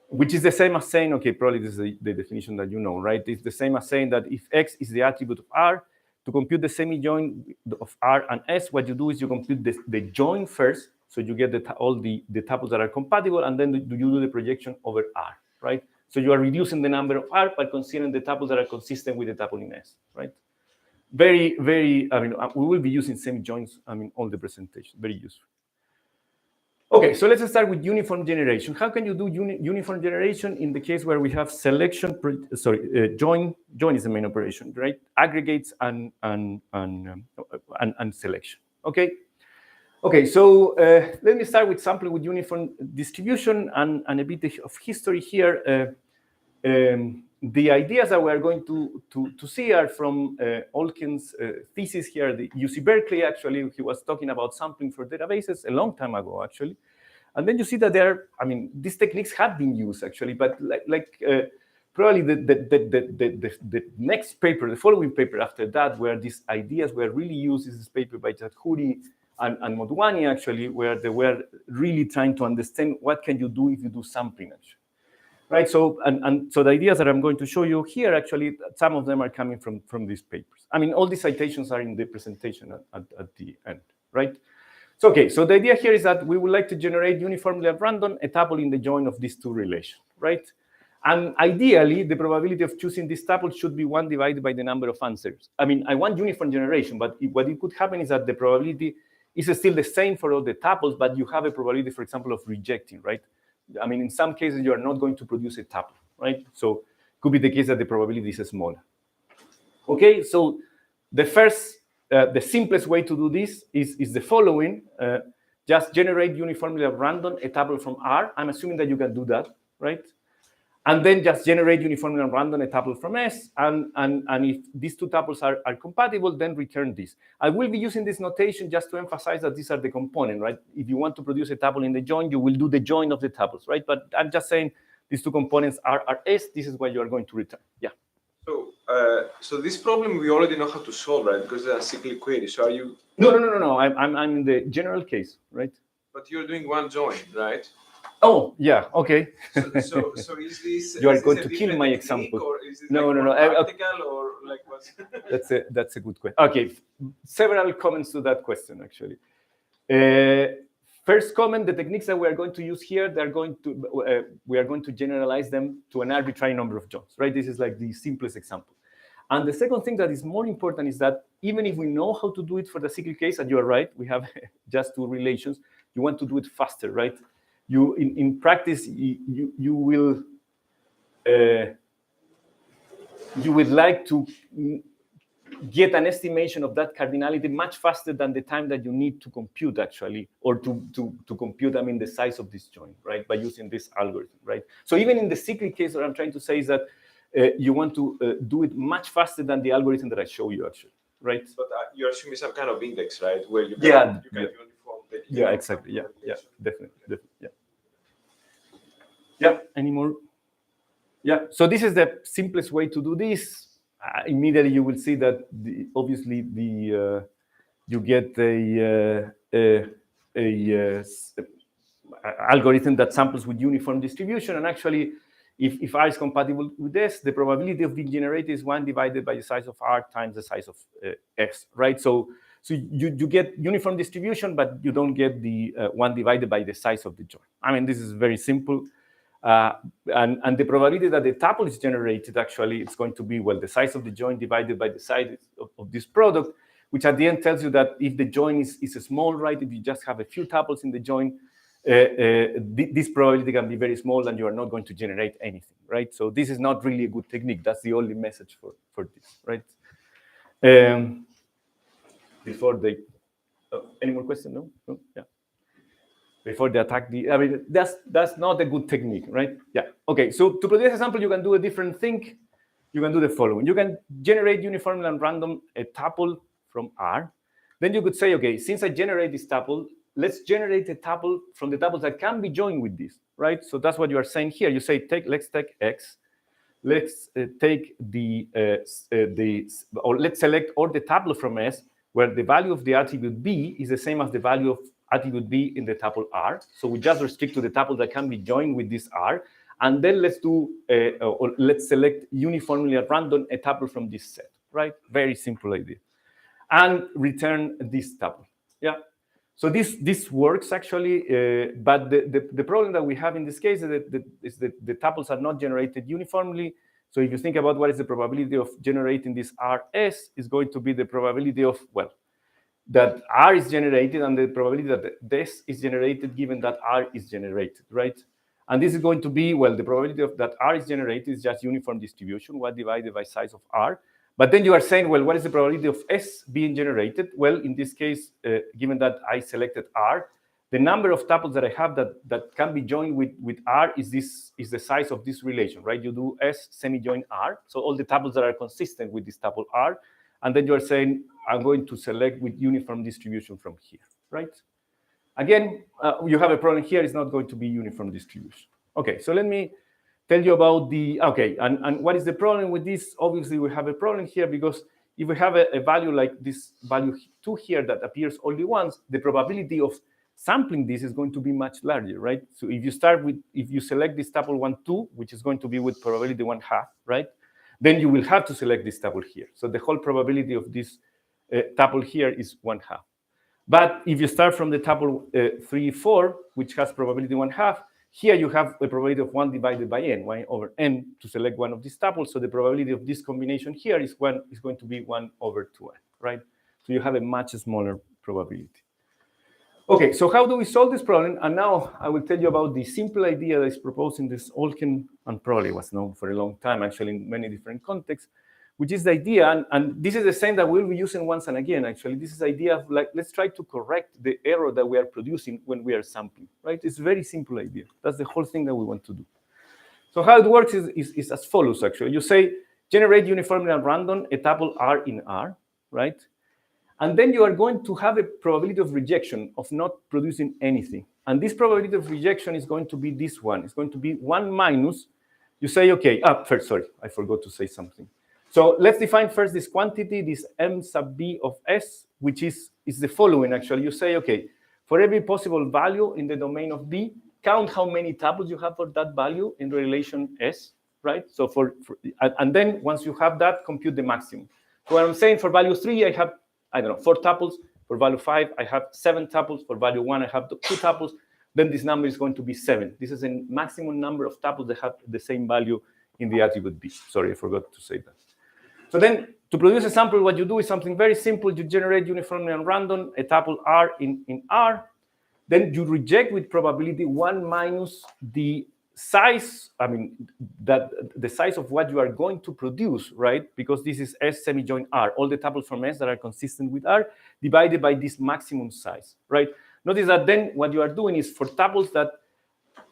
Which is the same as saying, okay, probably this is the definition that you know, right? It's the same as saying that if X is the attribute of R, to compute the semi-join of R and S, what you do is you compute the join first, so you get all the tuples that are compatible, and then you do the projection over R, right? So you are reducing the number of R by considering the tuples that are consistent with the tuple in S, right? Very, very, I mean, we will be using semi-joins, I mean, all the presentation, very useful. Okay, so let's start with uniform generation. How can you do uniform generation in the case where we have selection, join is the main operation, right? Aggregates and selection, okay? Okay, so let me start with sampling with uniform distribution and a bit of history here. The ideas that we're going to see are from Olkin's thesis here, the UC Berkeley, actually. He was talking about sampling for databases a long time ago, actually. And then you see that I mean, these techniques have been used, actually, but probably the next paper, the following paper after that, where these ideas were really used, is this paper by Jadhuri and Modwani, actually, where they were really trying to understand what can you do if you do sampling, actually. Right, so so the ideas that I'm going to show you here, actually, some of them are coming from these papers. I mean, all these citations are in the presentation at the end, right? So, okay, so the idea here is that we would like to generate uniformly at random a tuple in the join of these two relations, right? And ideally, the probability of choosing this tuple should be 1 divided by the number of answers. I mean, I want uniform generation, but what it could happen is that the probability is still the same for all the tuples, but you have a probability, for example, of rejecting, right? I mean, in some cases, you are not going to produce a tuple, right? So it could be the case that the probability is smaller. Okay, so the first, the simplest way to do this is the following. Just generate uniformly at random a tuple from R. I'm assuming that you can do that, right? And then just generate uniformly at random a tuple from S. And if these two tuples are compatible, then return this. I will be using this notation just to emphasize that these are the components, right? If you want to produce a tuple in the join, you will do the join of the tuples, right? But I'm just saying these two components are S. This is what you are going to return. Yeah. So this problem we already know how to solve, right? Because they are cyclic queries. So are you? No. I'm in the general case, right? But you're doing one join, right? Oh, yeah, okay. So is this? You are is going this to kill my example. Or is it No. practical or like what's? That's a good question. Okay, several comments to that question, actually. First comment: the techniques that we are going to use here, we are going to generalize them to an arbitrary number of joins, right? This is like the simplest example. And the second thing that is more important is that even if we know how to do it for the cyclic case, and you are right, we have just two relations, you want to do it faster, right? You in practice, you will like to get an estimation of that cardinality much faster than the time that you need to compute, actually, or to compute, I mean, the size of this join, right, by using this algorithm, right? So even in the cyclic case, what I'm trying to say is that you want to do it much faster than the algorithm that I show you, actually, right? But you're assuming some kind of index, right, where you can uniform the exactly, yeah, definitely, yeah. Any more? Yeah, so this is the simplest way to do this. Immediately you will see that obviously you get a algorithm that samples with uniform distribution, and actually if R is compatible with S, the probability of being generated is 1 divided by the size of R times the size of S, right? So you get uniform distribution, but you don't get the 1 divided by the size of the join. I mean, this is very simple. And the probability that the tuple is generated, actually, it's going to be, well, the size of the join divided by the size of this product, which at the end tells you that if the join is small, right, if you just have a few tuples in the join, this probability can be very small and you are not going to generate anything, right? So this is not really a good technique. That's the only message for this, right? Before they, any more questions? No? Yeah. Before they attack I mean, that's not a good technique, right? Yeah. Okay, so to produce a sample, you can do a different thing. You can do the following. You can generate uniformly and random a tuple from R. Then you could say, okay, since I generate this tuple, let's generate a tuple from the tuples that can be joined with this, right? So that's what you are saying here. You say, let's take X. Let's take or let's select all the tuple from S where the value of the attribute B is the same as the value of attribute B in the tuple R. So we just restrict to the tuple that can be joined with this R. And then let's do, or let's select uniformly at random a tuple from this set, right? Very simple idea. And return this tuple, yeah? So this works actually, but the problem that we have in this case is that the tuples are not generated uniformly. So if you think about what is the probability of generating this RS, is going to be the probability of, well, that R is generated and the probability that this is generated given that R is generated, right? And this is going to be, well, the probability of that R is generated is just uniform distribution, 1 divided by size of R. But then you are saying, well, what is the probability of S being generated? Well, in this case, given that I selected R, the number of tuples that I have that can be joined with R is the size of this relation, right? You do S semi-join R, so all the tuples that are consistent with this tuple R, and then you are saying, I'm going to select with uniform distribution from here, right? Again, you have a problem here, it's not going to be uniform distribution. Okay, so let me tell you about and what is the problem with this? Obviously, we have a problem here because if we have a value like this value 2 here that appears only once, the probability of sampling this is going to be much larger, right? So if you select this tuple 1, 2, which is going to be with probability 1/2, right? Then you will have to select this tuple here. So the whole probability of this tuple here is 1/2. But if you start from the tuple 3, 4, which has probability 1/2, here you have a probability of 1 divided by n, 1 over n, to select one of these tuples. So the probability of this combination here is going to be 1 over 2n, right? So you have a much smaller probability. Okay, so how do we solve this problem? And now I will tell you about the simple idea that is proposed in this Olken, and probably was known for a long time, actually, in many different contexts, which is the idea, and this is the same that we'll be using once and again, actually. This is the idea of, like, let's try to correct the error that we are producing when we are sampling, right? It's a very simple idea. That's the whole thing that we want to do. So how it works is as follows, actually. You say, generate uniformly at random a tuple R in R, right? And then you are going to have a probability of rejection of not producing anything. And this probability of rejection is going to be this one. It's going to be 1 minus, you say, okay, first, sorry, I forgot to say something. So let's define first this quantity, this m sub b of s, which is the following, actually. You say, okay, for every possible value in the domain of B, count how many tuples you have for that value in relation S, right? So and then once you have that, compute the maximum. So what I'm saying, for value 3, I have, I don't know, 4 tuples. For value 5, I have 7 tuples. For value 1, I have 2 tuples. Then this number is going to be 7. This is a maximum number of tuples that have the same value in the attribute B. Sorry, I forgot to say that. So then, to produce a sample, what you do is something very simple. You generate uniformly and random a tuple R in R. Then you reject with probability 1 minus the size, the size of what you are going to produce, right? Because this is S semi-join R, all the tuples from S that are consistent with R, divided by this maximum size, right? Notice that then what you are doing is for tuples that,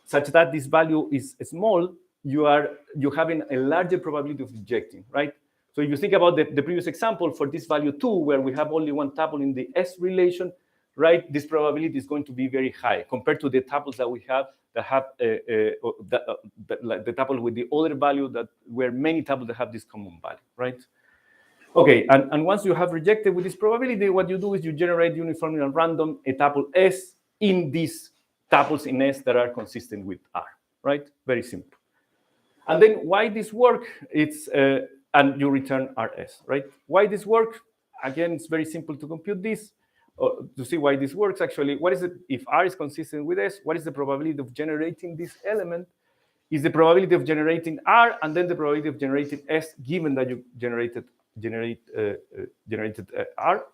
such that this value is small, you're having a larger probability of rejecting, right? So if you think about the previous example for this value 2, where we have only 1 tuple in the S relation, right, this probability is going to be very high compared to the tuples that we have that have the tuple with the other value that where many tuples that have this common value, right? Okay, and once you have rejected with this probability, what you do is you generate uniformly and random a tuple S in these tuples in S that are consistent with R, right? Very simple. And then why this work? It's and you return RS, right? Why this work? Again, it's very simple to compute this. To see why this works, actually, what is it, if R is consistent with S, what is the probability of generating this element? Is the probability of generating R and then the probability of generating S, given that you generated R.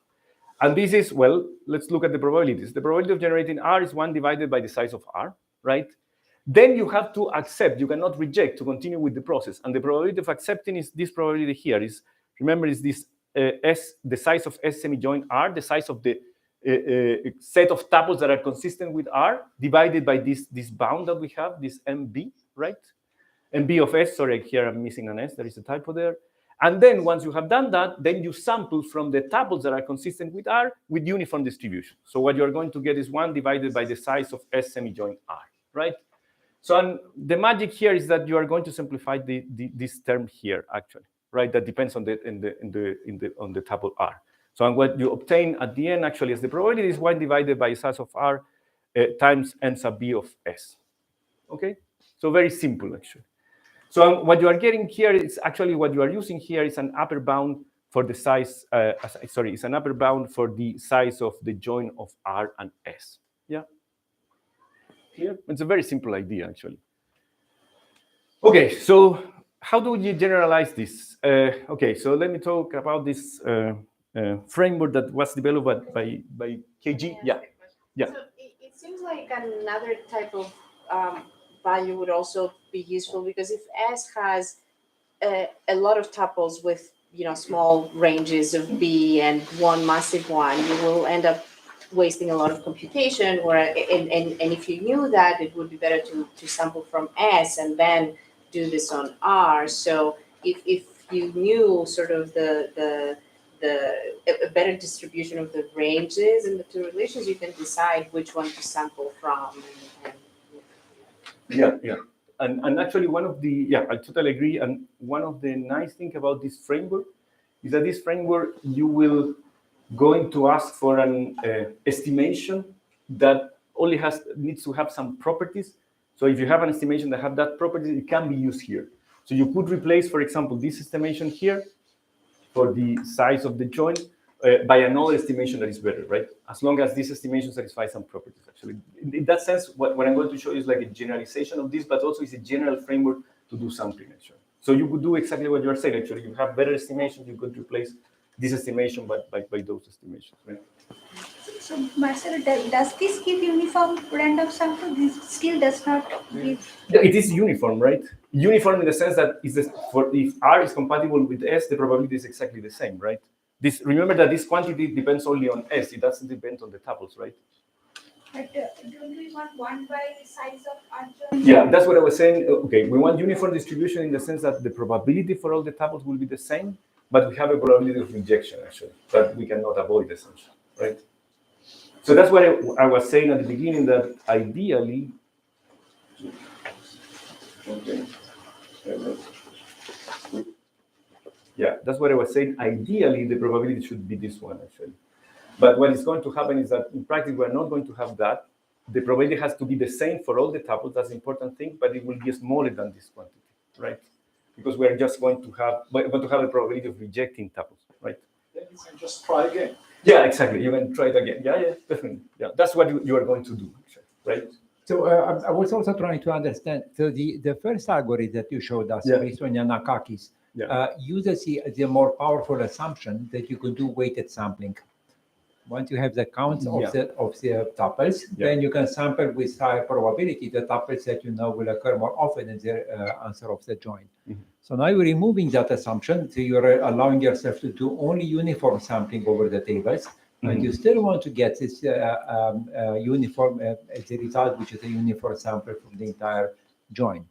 And this is, well, let's look at the probabilities. The probability of generating R is 1 divided by the size of R, right? Then you have to accept, you cannot reject to continue with the process. And the probability of accepting is this probability here. Remember, is this S, the size of S semi-join R, the size of the set of tuples that are consistent with R, divided by this bound that we have, this MB, right? MB of S, sorry, here I'm missing an S, there is a typo there. And then once you have done that, then you sample from the tuples that are consistent with R with uniform distribution. So what you're going to get is 1 divided by the size of S semi-join R, right? So the magic here is that you are going to simplify this term here, actually, right? That depends on the tuple R. So what you obtain at the end, actually, is the probability is 1 divided by size of R times n sub b of S. Okay? So very simple, actually. So what you are getting here is actually what you are using here is an upper bound for the size, sorry, it's an upper bound for the size of the join of R and S. Yeah. Here, it's a very simple idea, actually. Okay, so how do you generalize this? Okay, so let me talk about this framework that was developed by KG. Yeah. Yeah. So it seems like another type of value would also be useful, because if S has a lot of tuples with small ranges of B and one massive one, you will end up wasting a lot of computation. And if you knew that, it would be better to sample from S and then do this on R. So if you knew sort of a better distribution of the ranges and the two relations, you can decide which one to sample from. Yeah. And actually one of the, I totally agree. And one of the nice thing about this framework is that this framework, you will going to ask for an estimation that only needs to have some properties. So if you have an estimation that have that property, it can be used here. So you could replace, for example, this estimation here for the size of the joint by another estimation that is better, right? As long as this estimation satisfies some properties, actually. In that sense, what I'm going to show you is like a generalization of this, but also it's a general framework to do sampling, actually. So you could do exactly what you're saying, actually. You have better estimations, you could replace this estimation by those estimations, right? So Marcelo, does this give uniform random sample? This still does not give. It is uniform, right? Uniform in the sense that if R is compatible with S, the probability is exactly the same, right? Remember that this quantity depends only on S. It doesn't depend on the tuples, right? But don't we want one by the size of adjoint? Yeah, that's what I was saying. Okay, we want uniform distribution in the sense that the probability for all the tuples will be the same, but we have a probability of rejection, actually, that we cannot avoid, essentially, right? So that's what I was saying at the beginning, that ideally, okay. Yeah, that's what I was saying. Ideally, the probability should be this one, actually. But what is going to happen is that in practice, we're not going to have that. The probability has to be the same for all the tuples. That's the important thing, but it will be smaller than this quantity, right? Because we're just going to have a probability of rejecting tuples, right? Then you can just try again. Yeah, exactly. You can try it again. Yeah, definitely. Yeah, that's what you are going to do, actually, right? So I was also trying to understand. So the first algorithm that you showed us, based on Yanakakis, uses the more powerful assumption that you can do weighted sampling. Once you have the counts of the tuples, then you can sample with higher probability the tuples that you know will occur more often in the answer of the join. So now you're removing that assumption, so you're allowing yourself to do only uniform sampling over the tables, and you still want to get this uniform as a result, which is a uniform sample from the entire join.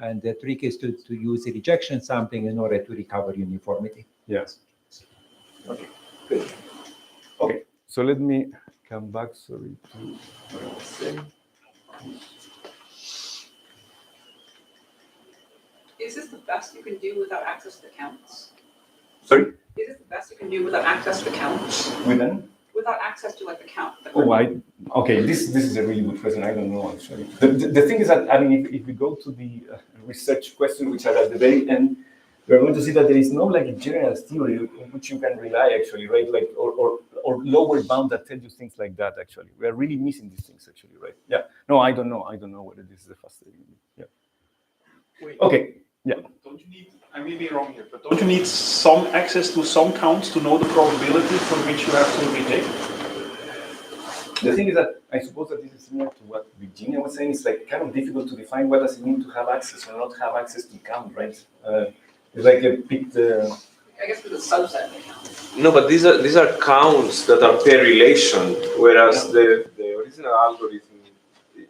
And the trick is to use the rejection sampling in order to recover uniformity. Yes. Okay, good. Okay, so let me come back, sorry, to what I was saying. Is this the best you can do without access to counts? Sorry? Is this the best you can do without access to counts? Without access to like the count? Okay, this is a really good question. I don't know, actually. The thing is that, I mean, if we go to the research questions, which are at the very end, we're going to see that there is no like a general theory in which you can rely, actually, right? Like, or lower bound that tells you things like that, actually. We are really missing these things, actually, right? Yeah. No, I don't know whether this is the fastest. Yeah. Wait. Okay. Yeah. Don't you need, I may be wrong here, but don't you need some access to some counts to know the probability for which you have to reject? The thing is that I suppose that this is similar to what Virginia was saying. It's like kind of difficult to define what does it mean to have access or not have access to count, right? It's like a picked. I guess it's a subset of counts. No, but these are counts that are per relation, whereas the original algorithm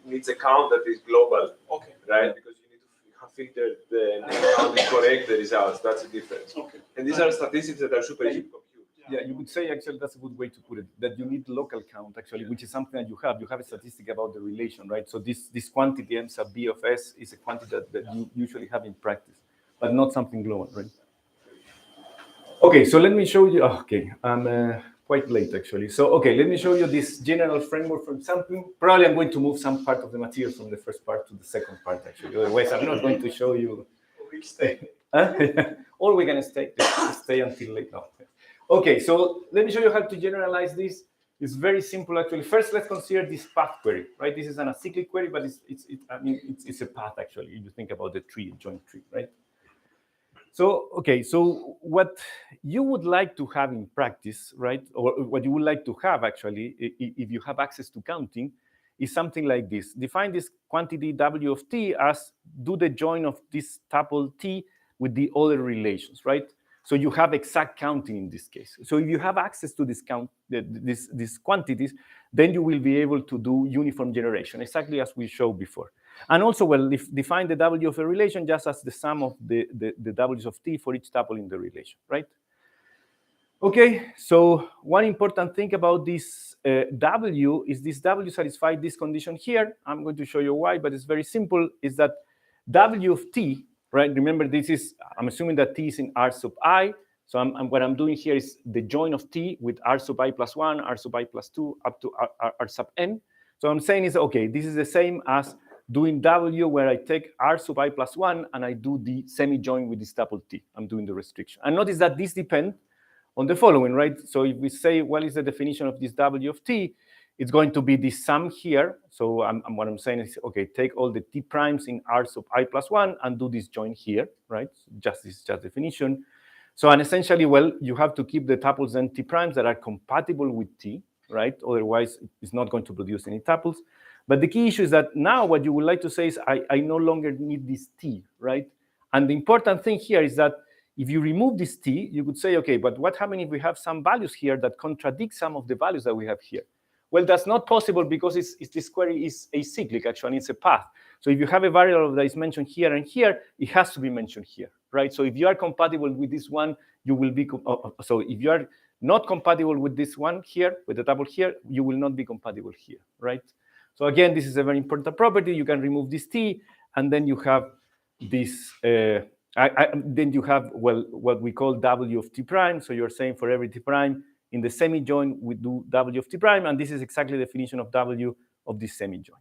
needs a count that is global, Okay. right? Because you need to filter the count is correct the results. That's the difference. Okay. And these are statistics that are super easy to compute. Yeah, you would say actually that's a good way to put it, that you need local count actually, which is something that you have. You have a statistic about the relation, right? So this quantity M sub B of S is a quantity that you usually have in practice, but not something global, right? Okay, so let me show you. Okay, I'm quite late actually. So okay, let me show you this general framework for sampling. Probably I'm going to move some part of the material from the first part to the second part actually. Otherwise, I'm not going to show you. We'll stay. Or we're gonna stay until late now. Okay, so let me show you how to generalize this. It's very simple, actually. First, let's consider this path query, right? This is an acyclic query, but it's a path, actually. You think about the tree, joint tree, right? So, okay, so what you would like to have in practice, right, or what you would like to have, actually, if you have access to counting, is something like this. Define this quantity W of t as do the join of this tuple t with the other relations, right? So you have exact counting in this case. So if you have access to this these quantities, then you will be able to do uniform generation, exactly as we showed before. And also, well, define the W of a relation just as the sum of the W's of t for each tuple in the relation, right? Okay, so one important thing about this W is this W satisfies this condition here. I'm going to show you why, but it's very simple, is that W of t, right? Remember, this is, I'm assuming that t is in R sub I. So what I'm doing here is the join of t with R sub I plus 1, R sub I plus 2, up to R sub n. So I'm saying is, okay, this is the same as doing W where I take R sub I plus 1 and I do the semi-join with this tuple t. I'm doing the restriction. And notice that this depends on the following, right? So if we say, what is the definition of this W of t? It's going to be the sum here. So what I'm saying is, okay, take all the t primes in R sub I plus 1 and do this join here, right? This is just definition. So, and essentially, well, you have to keep the tuples and t primes that are compatible with t, right? Otherwise, it's not going to produce any tuples. But the key issue is that now what you would like to say is, I no longer need this t, right? And the important thing here is that if you remove this t, you could say, okay, but what happens if we have some values here that contradict some of the values that we have here? Well, that's not possible because this query is acyclic, actually, it's a path. So if you have a variable that is mentioned here and here, it has to be mentioned here, right? So if you are compatible with this one, you will be, so if you are not compatible with this one here, with the tuple here, you will not be compatible here, right? So again, this is a very important property. You can remove this t, and then you have this, then you have, well, what we call W of t prime. So you're saying for every t prime, in the semi-join, we do W of t prime, and this is exactly the definition of W of this semi-join.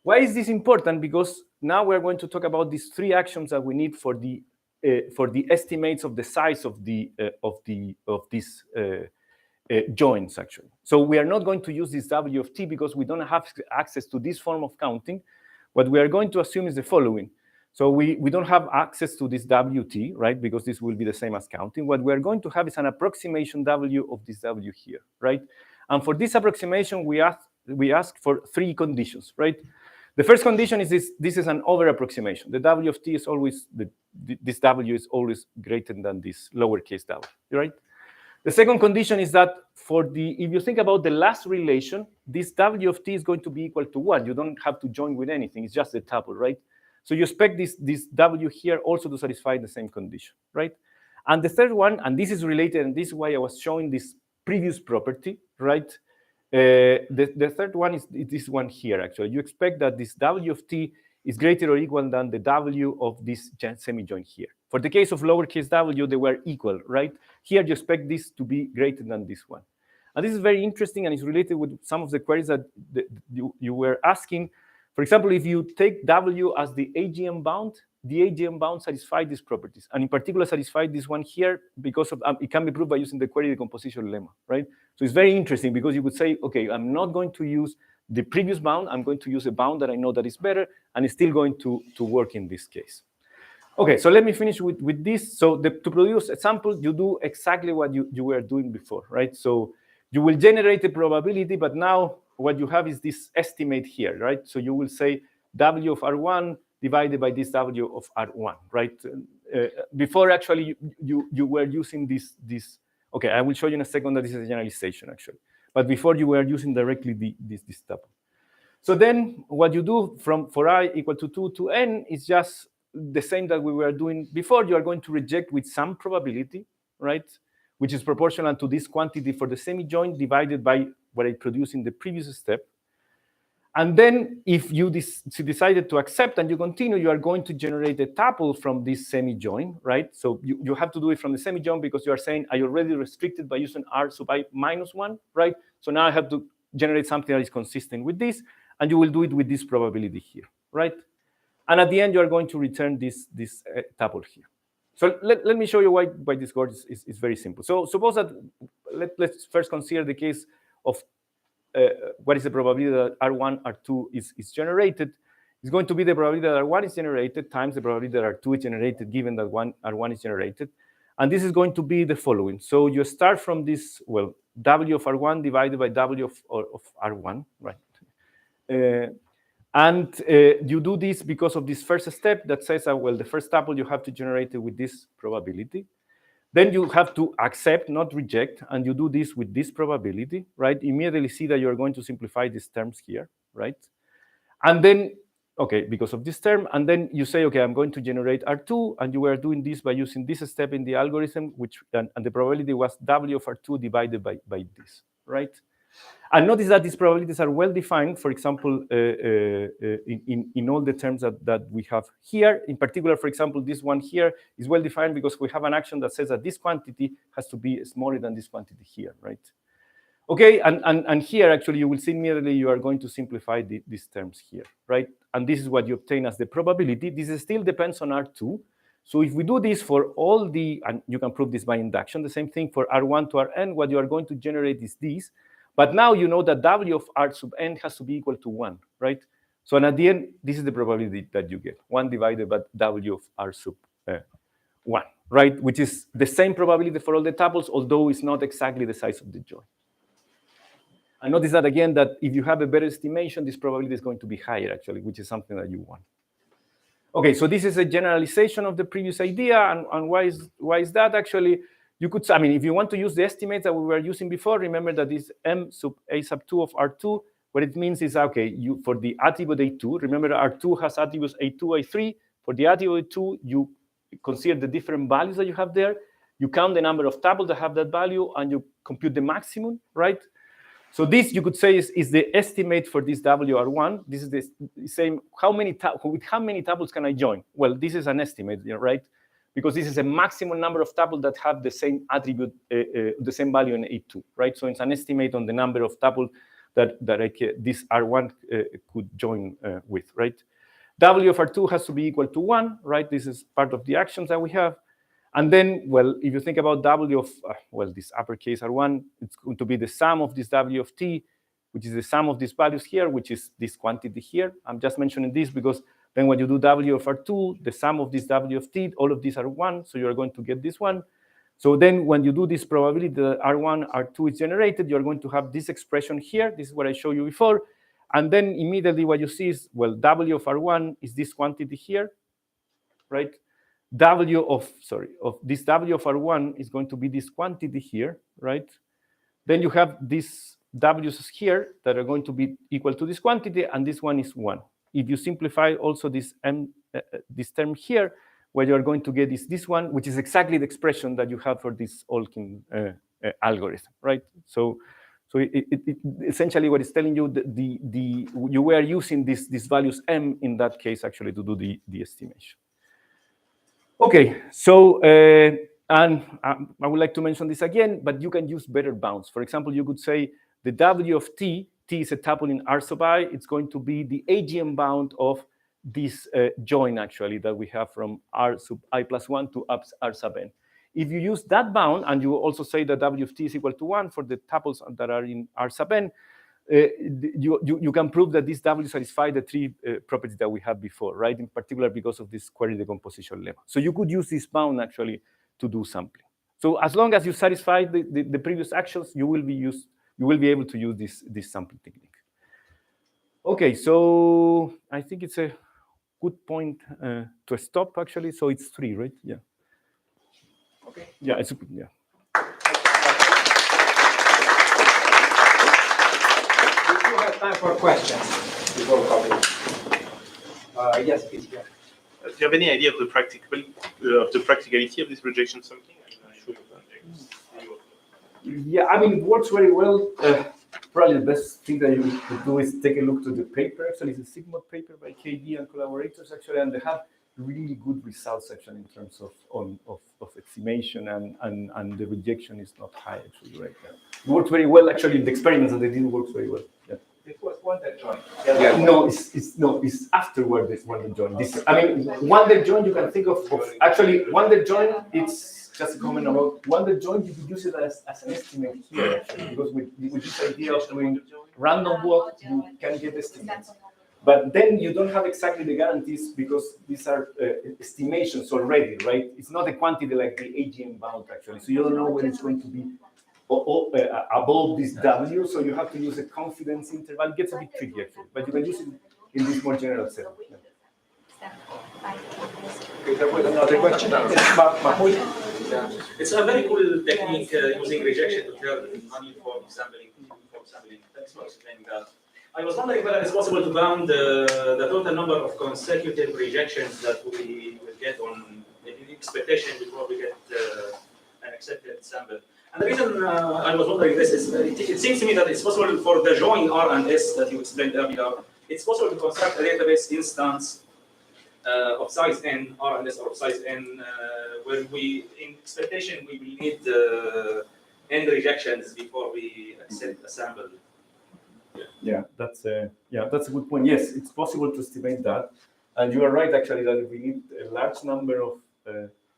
Why is this important? Because now we're going to talk about these three axioms that we need for the estimates of the size of these joins, actually. So we are not going to use this W of t because we don't have access to this form of counting. What we are going to assume is the following. So we don't have access to this WT, right? Because this will be the same as counting. What we're going to have is an approximation W of this W here, right? And for this approximation, we ask for three conditions, right? The first condition is this is an over approximation. The W of t is always, this W is always greater than this lowercase w, right? The second condition is that if you think about the last relation, this W of t is going to be equal to 1. You don't have to join with anything. It's just the tuple, right? So you expect this W here also to satisfy the same condition, right? And the third one, and this is related, and this is why I was showing this previous property, right? The third one is this one here, actually. You expect that this W of t is greater or equal than the W of this semi-join here. For the case of lowercase w, they were equal, right? Here you expect this to be greater than this one. And this is very interesting, and it's related with some of the queries that you were asking. For example, if you take W as the AGM bound, the AGM bound satisfies these properties, and in particular satisfies this one here because of it can be proved by using the query decomposition lemma, right? So it's very interesting because you could say, okay, I'm not going to use the previous bound, I'm going to use a bound that I know that is better, and it's still going to work in this case. Okay, so let me finish with this. So to produce a sample, you do exactly what you were doing before, right? So you will generate a probability, but now what you have is this estimate here, right? So you will say W of R1 divided by this W of R1, right? Before actually you were using this. Okay, I will show you in a second that this is a generalization actually. But before you were using directly this tuple. So then what you do for I equal to 2 to n is just the same that we were doing before. You are going to reject with some probability, right? Which is proportional to this quantity for the semi-join divided by what I produced in the previous step. And then if you decided to accept and you continue, you are going to generate a tuple from this semi-join, right? So you have to do it from the semi-join because you are saying I already restricted by using R sub I minus 1, right? So now I have to generate something that is consistent with this, and you will do it with this probability here, right? And at the end, you are going to return this tuple here. So let me show you why this works is very simple. So suppose that, let's first consider the case of what is the probability that R1, R2 is generated. It's going to be the probability that R1 is generated times the probability that R2 is generated, given that R1 is generated. And this is going to be the following. So you start from this, well, W of R1 divided by W of R1, right? You do this because of this first step that says, well, the first tuple you have to generate it with this probability. Then you have to accept, not reject, and you do this with this probability, right? Immediately see that you're going to simplify these terms here, right? And then, okay, because of this term, and then you say, okay, I'm going to generate R2, and you were doing this by using this step in the algorithm, and the probability was W of R2 divided by this, right? And notice that these probabilities are well defined, for example, in all the terms that we have here. In particular, for example, this one here is well defined because we have an action that says that this quantity has to be smaller than this quantity here, right? Okay, and here actually you will see immediately you are going to simplify these terms here, right? And this is what you obtain as the probability. This still depends on R2. So if we do this for all the, and you can prove this by induction, the same thing for R1 to Rn, what you are going to generate is this. But now you know that W of R sub n has to be equal to 1, right? So and at the end, this is the probability that you get, 1 divided by W of R sub 1, right? Which is the same probability for all the tuples, although it's not exactly the size of the join. And notice that again, that if you have a better estimation, this probability is going to be higher actually, which is something that you want. Okay, so this is a generalization of the previous idea, and why is that actually? You could, I mean, if you want to use the estimates that we were using before, remember that this M sub A sub 2 of R2, what it means is, okay, for the attribute A2, remember R2 has attributes A2, A3. For the attribute A2, you consider the different values that you have there. You count the number of tuples that have that value, and you compute the maximum, right? So this, you could say, is the estimate for this WR1. This is the same, with how many tuples can I join? Well, this is an estimate, right? Because this is a maximum number of tuples that have the same attribute, the same value in A2, right? So it's an estimate on the number of tuples that this R1 could join with, right? W of R2 has to be equal to 1, right? This is part of the actions that we have. And then, well, if you think about W of, well, this uppercase R1, it's going to be the sum of this W of T, which is the sum of these values here, which is this quantity here. I'm just mentioning this because then when you do W of R2, the sum of this W of T, all of these are 1, so you're going to get this one. So then when you do this probability that R1, R2 is generated, you're going to have this expression here. This is what I showed you before. And then immediately what you see is, well, W of R1 is this quantity here, right? W of this W of R1 is going to be this quantity here, right? Then you have these W's here that are going to be equal to this quantity, and this one is 1. If you simplify also this this term here, what you are going to get is this one, which is exactly the expression that you have for this Olkin algorithm, right? So it essentially what it's telling you, you were using these values m in that case actually to do the estimation. Okay, so and I would like to mention this again, but you can use better bounds. For example, you could say the W of T is a tuple in R sub I. It's going to be the AGM bound of this join actually that we have from R sub I plus 1 to R sub n. If you use that bound and you also say that W of T is equal to 1 for the tuples that are in R sub n, you can prove that these W satisfy the 3 properties that we had before, right? In particular because of this query decomposition lemma. So you could use this bound actually to do sampling. So as long as you satisfy the previous actions, you will be able to use this sampling technique. Okay, so I think it's a good point to stop actually. So it's 3, right? Yeah. Okay. Yeah, it's yeah. We still have time for questions before covering. Yes, please. Yeah. Do you have any idea of the practicality of this rejection sampling? I'm sure Yeah, I mean, it works very well. Probably the best thing that you could do is take a look to the paper. Actually, it's a Sigmod paper by KD and collaborators, actually, and they have really good results, actually, in terms of estimation, and the rejection is not high, actually, right now. It works very well, actually, the experiments that they did works very well. Yeah. This was before the join. No, it's afterward this Wonder join. This, I mean, Wonder join you can think of actually Wonder join. It's just a comment about Wonder join. You could use it as an estimate here actually, because with this idea of doing random walk, you can get estimates. But then you don't have exactly the guarantees because these are estimations already, right? It's not a quantity like the AGM bound actually, so you don't know when it's going to be above this W, so you have to use a confidence interval. It gets a bit tricky actually, but you can use it in this more general setting. Yeah. Okay, there was another question. Mahmoud? It's a very cool technique using rejection to turn non-uniform sampling to uniform sampling. Thanks for explaining that. I was wondering whether it's possible to bound the total number of consecutive rejections that we will get on the expectation before we get an accepted sample. And the reason I was wondering this is it seems to me that it's possible for the join R and S that you explained earlier. It's possible to construct a database instance of size n, R and S of size n, where we, in expectation, we will need n rejections before we accept a sample. Yeah, that's a good point. Yes, it's possible to estimate that, and you are right actually that if we need a large number of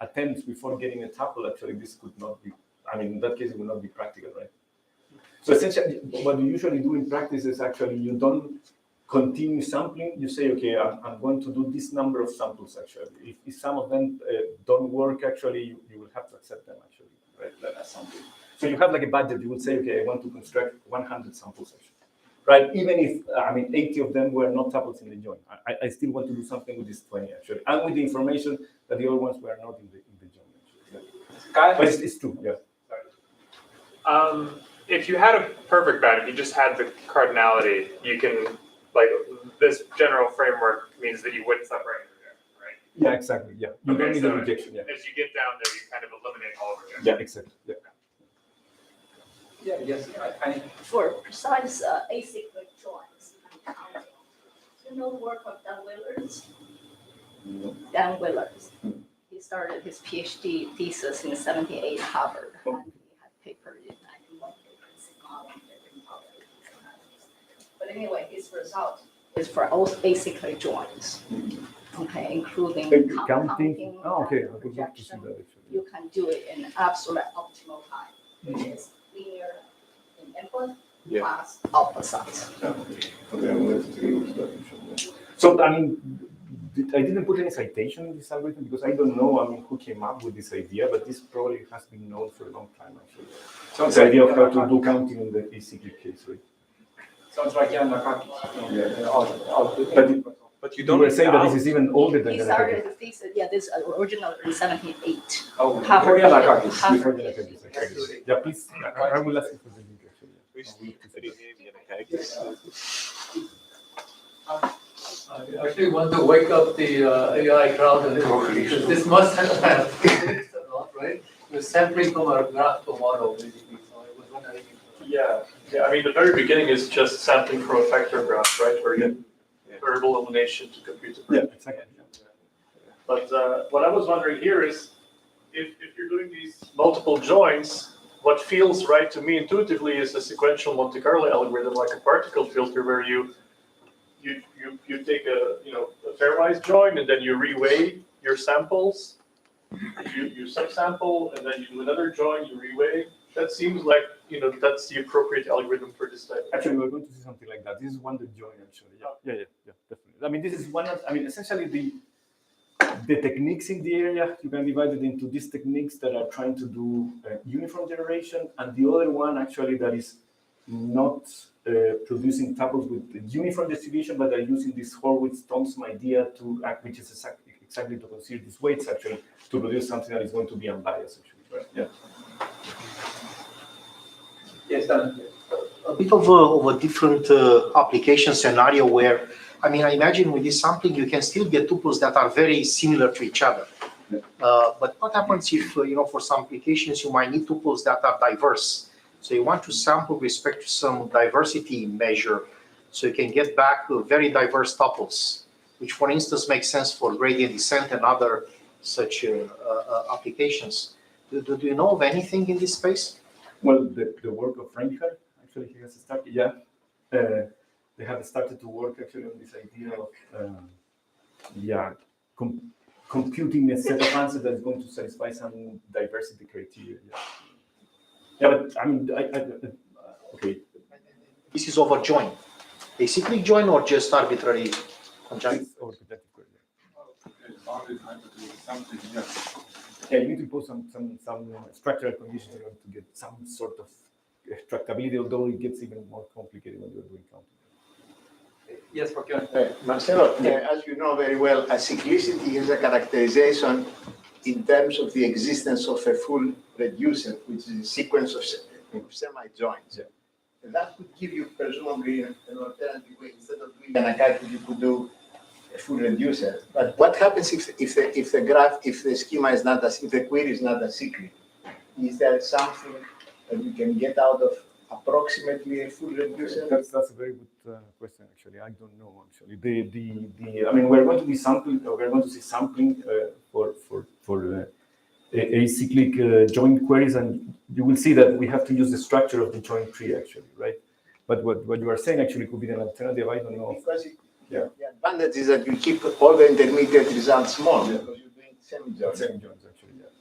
attempts before getting a tuple, actually this could not be. I mean, in that case, it would not be practical, right? So essentially, what you usually do in practice is actually you don't continue sampling. You say, okay, I'm going to do this number of samples actually. If some of them don't work, actually, you will have to accept them actually, right? As sampling. So you have like a budget. You will say, okay, I want to construct 100 samples actually. Right, even if, 80 of them were not tuples in the join. I still want to do something with this 20, actually. And with the information that the other ones were not in the join, actually. Yeah. But it's true, yeah. If you had a perfect band, if you just had the cardinality, you can, like, this general framework means that you wouldn't separate rejection, right? Yeah, exactly, yeah. You don't need a rejection, yeah. As you get down there, you kind of eliminate all rejection. Yeah, exactly, yeah. Yeah, yes, For precise acyclic joins and counting, you know the work of Dan Willers? No. Dan Willers. He started his PhD thesis in '78 at Harvard, and he had paper in 91 But anyway, his result is for all acyclic joins, okay, including counting. Oh, okay. Rejection. You can do it in absolute optimal time, which is linear in input plus output size. So, I mean, I didn't put any citation in this algorithm because I don't know, who came up with this idea, but this probably has been known for a long time, actually. Sounds the idea of how to do counting in the acyclic case, right? Sounds like Jan Nakaki. But you were saying that this is even older than He started his thesis, this original in '78. Oh, before Jan Nakaki. Before the Nakakis. Yeah, please, I will ask you for the link, actually. I actually want to wake up the AI crowd a little bit, because this must have physics a lot, right? You're sampling from a graphical model, basically, so I was wondering. Yeah, I mean, the very beginning is just sampling from a vector graph, right, where you variable elimination to compute the Yeah, exactly. But what I was wondering here is, if you're doing these multiple joins, what feels right to me intuitively is a sequential Monte Carlo algorithm, like a particle filter, where you take a pairwise join and then you reweigh your samples. You subsample and then you do another join, you reweigh. That seems like that's the appropriate algorithm for this type. Actually, we're going to see something like that. This is one that join actually. Yeah, definitely. I mean, this is one. Essentially the techniques in the area, you can divide it into these techniques that are trying to do uniform generation, and the other one actually that is not producing tuples with uniform distribution, but are using this Horowitz-Thompson idea to act, which is exactly to consider these weights actually to produce something that is going to be unbiased actually. Right? Yeah. Yes, Dan. A bit of a different application scenario where, I imagine with this sampling, you can still get tuples that are very similar to each other. But what happens if, for some applications, you might need tuples that are diverse? So you want to sample with respect to some diversity measure, so you can get back very diverse tuples, which, for instance, makes sense for gradient descent and other such applications. Do you know of anything in this space? Well, the work of Reinhardt, actually, he has started, the they have started to work actually on this idea of computing a set of answers that's going to satisfy some diversity criteria. Yeah, but I mean, okay. This is over join. A cyclic join or just arbitrary conjunct? Or projective query. Yeah, you need to impose some structural conditions in order to get some sort of tractability, although it gets even more complicated when you're doing counting. Yes, Marcelo, as you know very well, a cyclicity is a characterization in terms of the existence of a full reducer, which is a sequence of semi-joins. Yeah. And that could give you, presumably, an alternative way. Instead of doing an attack, you could do a full reducer. But what happens if the graph, if the schema is not if the query is not a cyclic? Is there something that you can get out of approximately a full reducer? That's a very good question. Actually, I don't know. Actually, I mean, we're going to be sampling. We're going to see sampling for acyclic joint queries, and you will see that we have to use the structure of the joint tree, actually, right? But what you are saying actually could be an alternative. I don't know. Because the advantage is that you keep all the intermediate results small because you're doing semi-joins. Semi-joins, actually, yeah.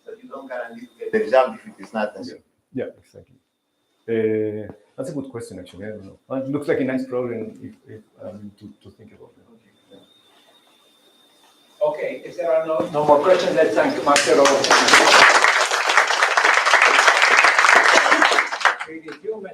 But you don't guarantee to get the result if it is not as Yeah, exactly. That's a good question, actually. I don't know. It looks like a nice problem to think about. Okay, if there are no more questions, let's thank Marcelo. Resume,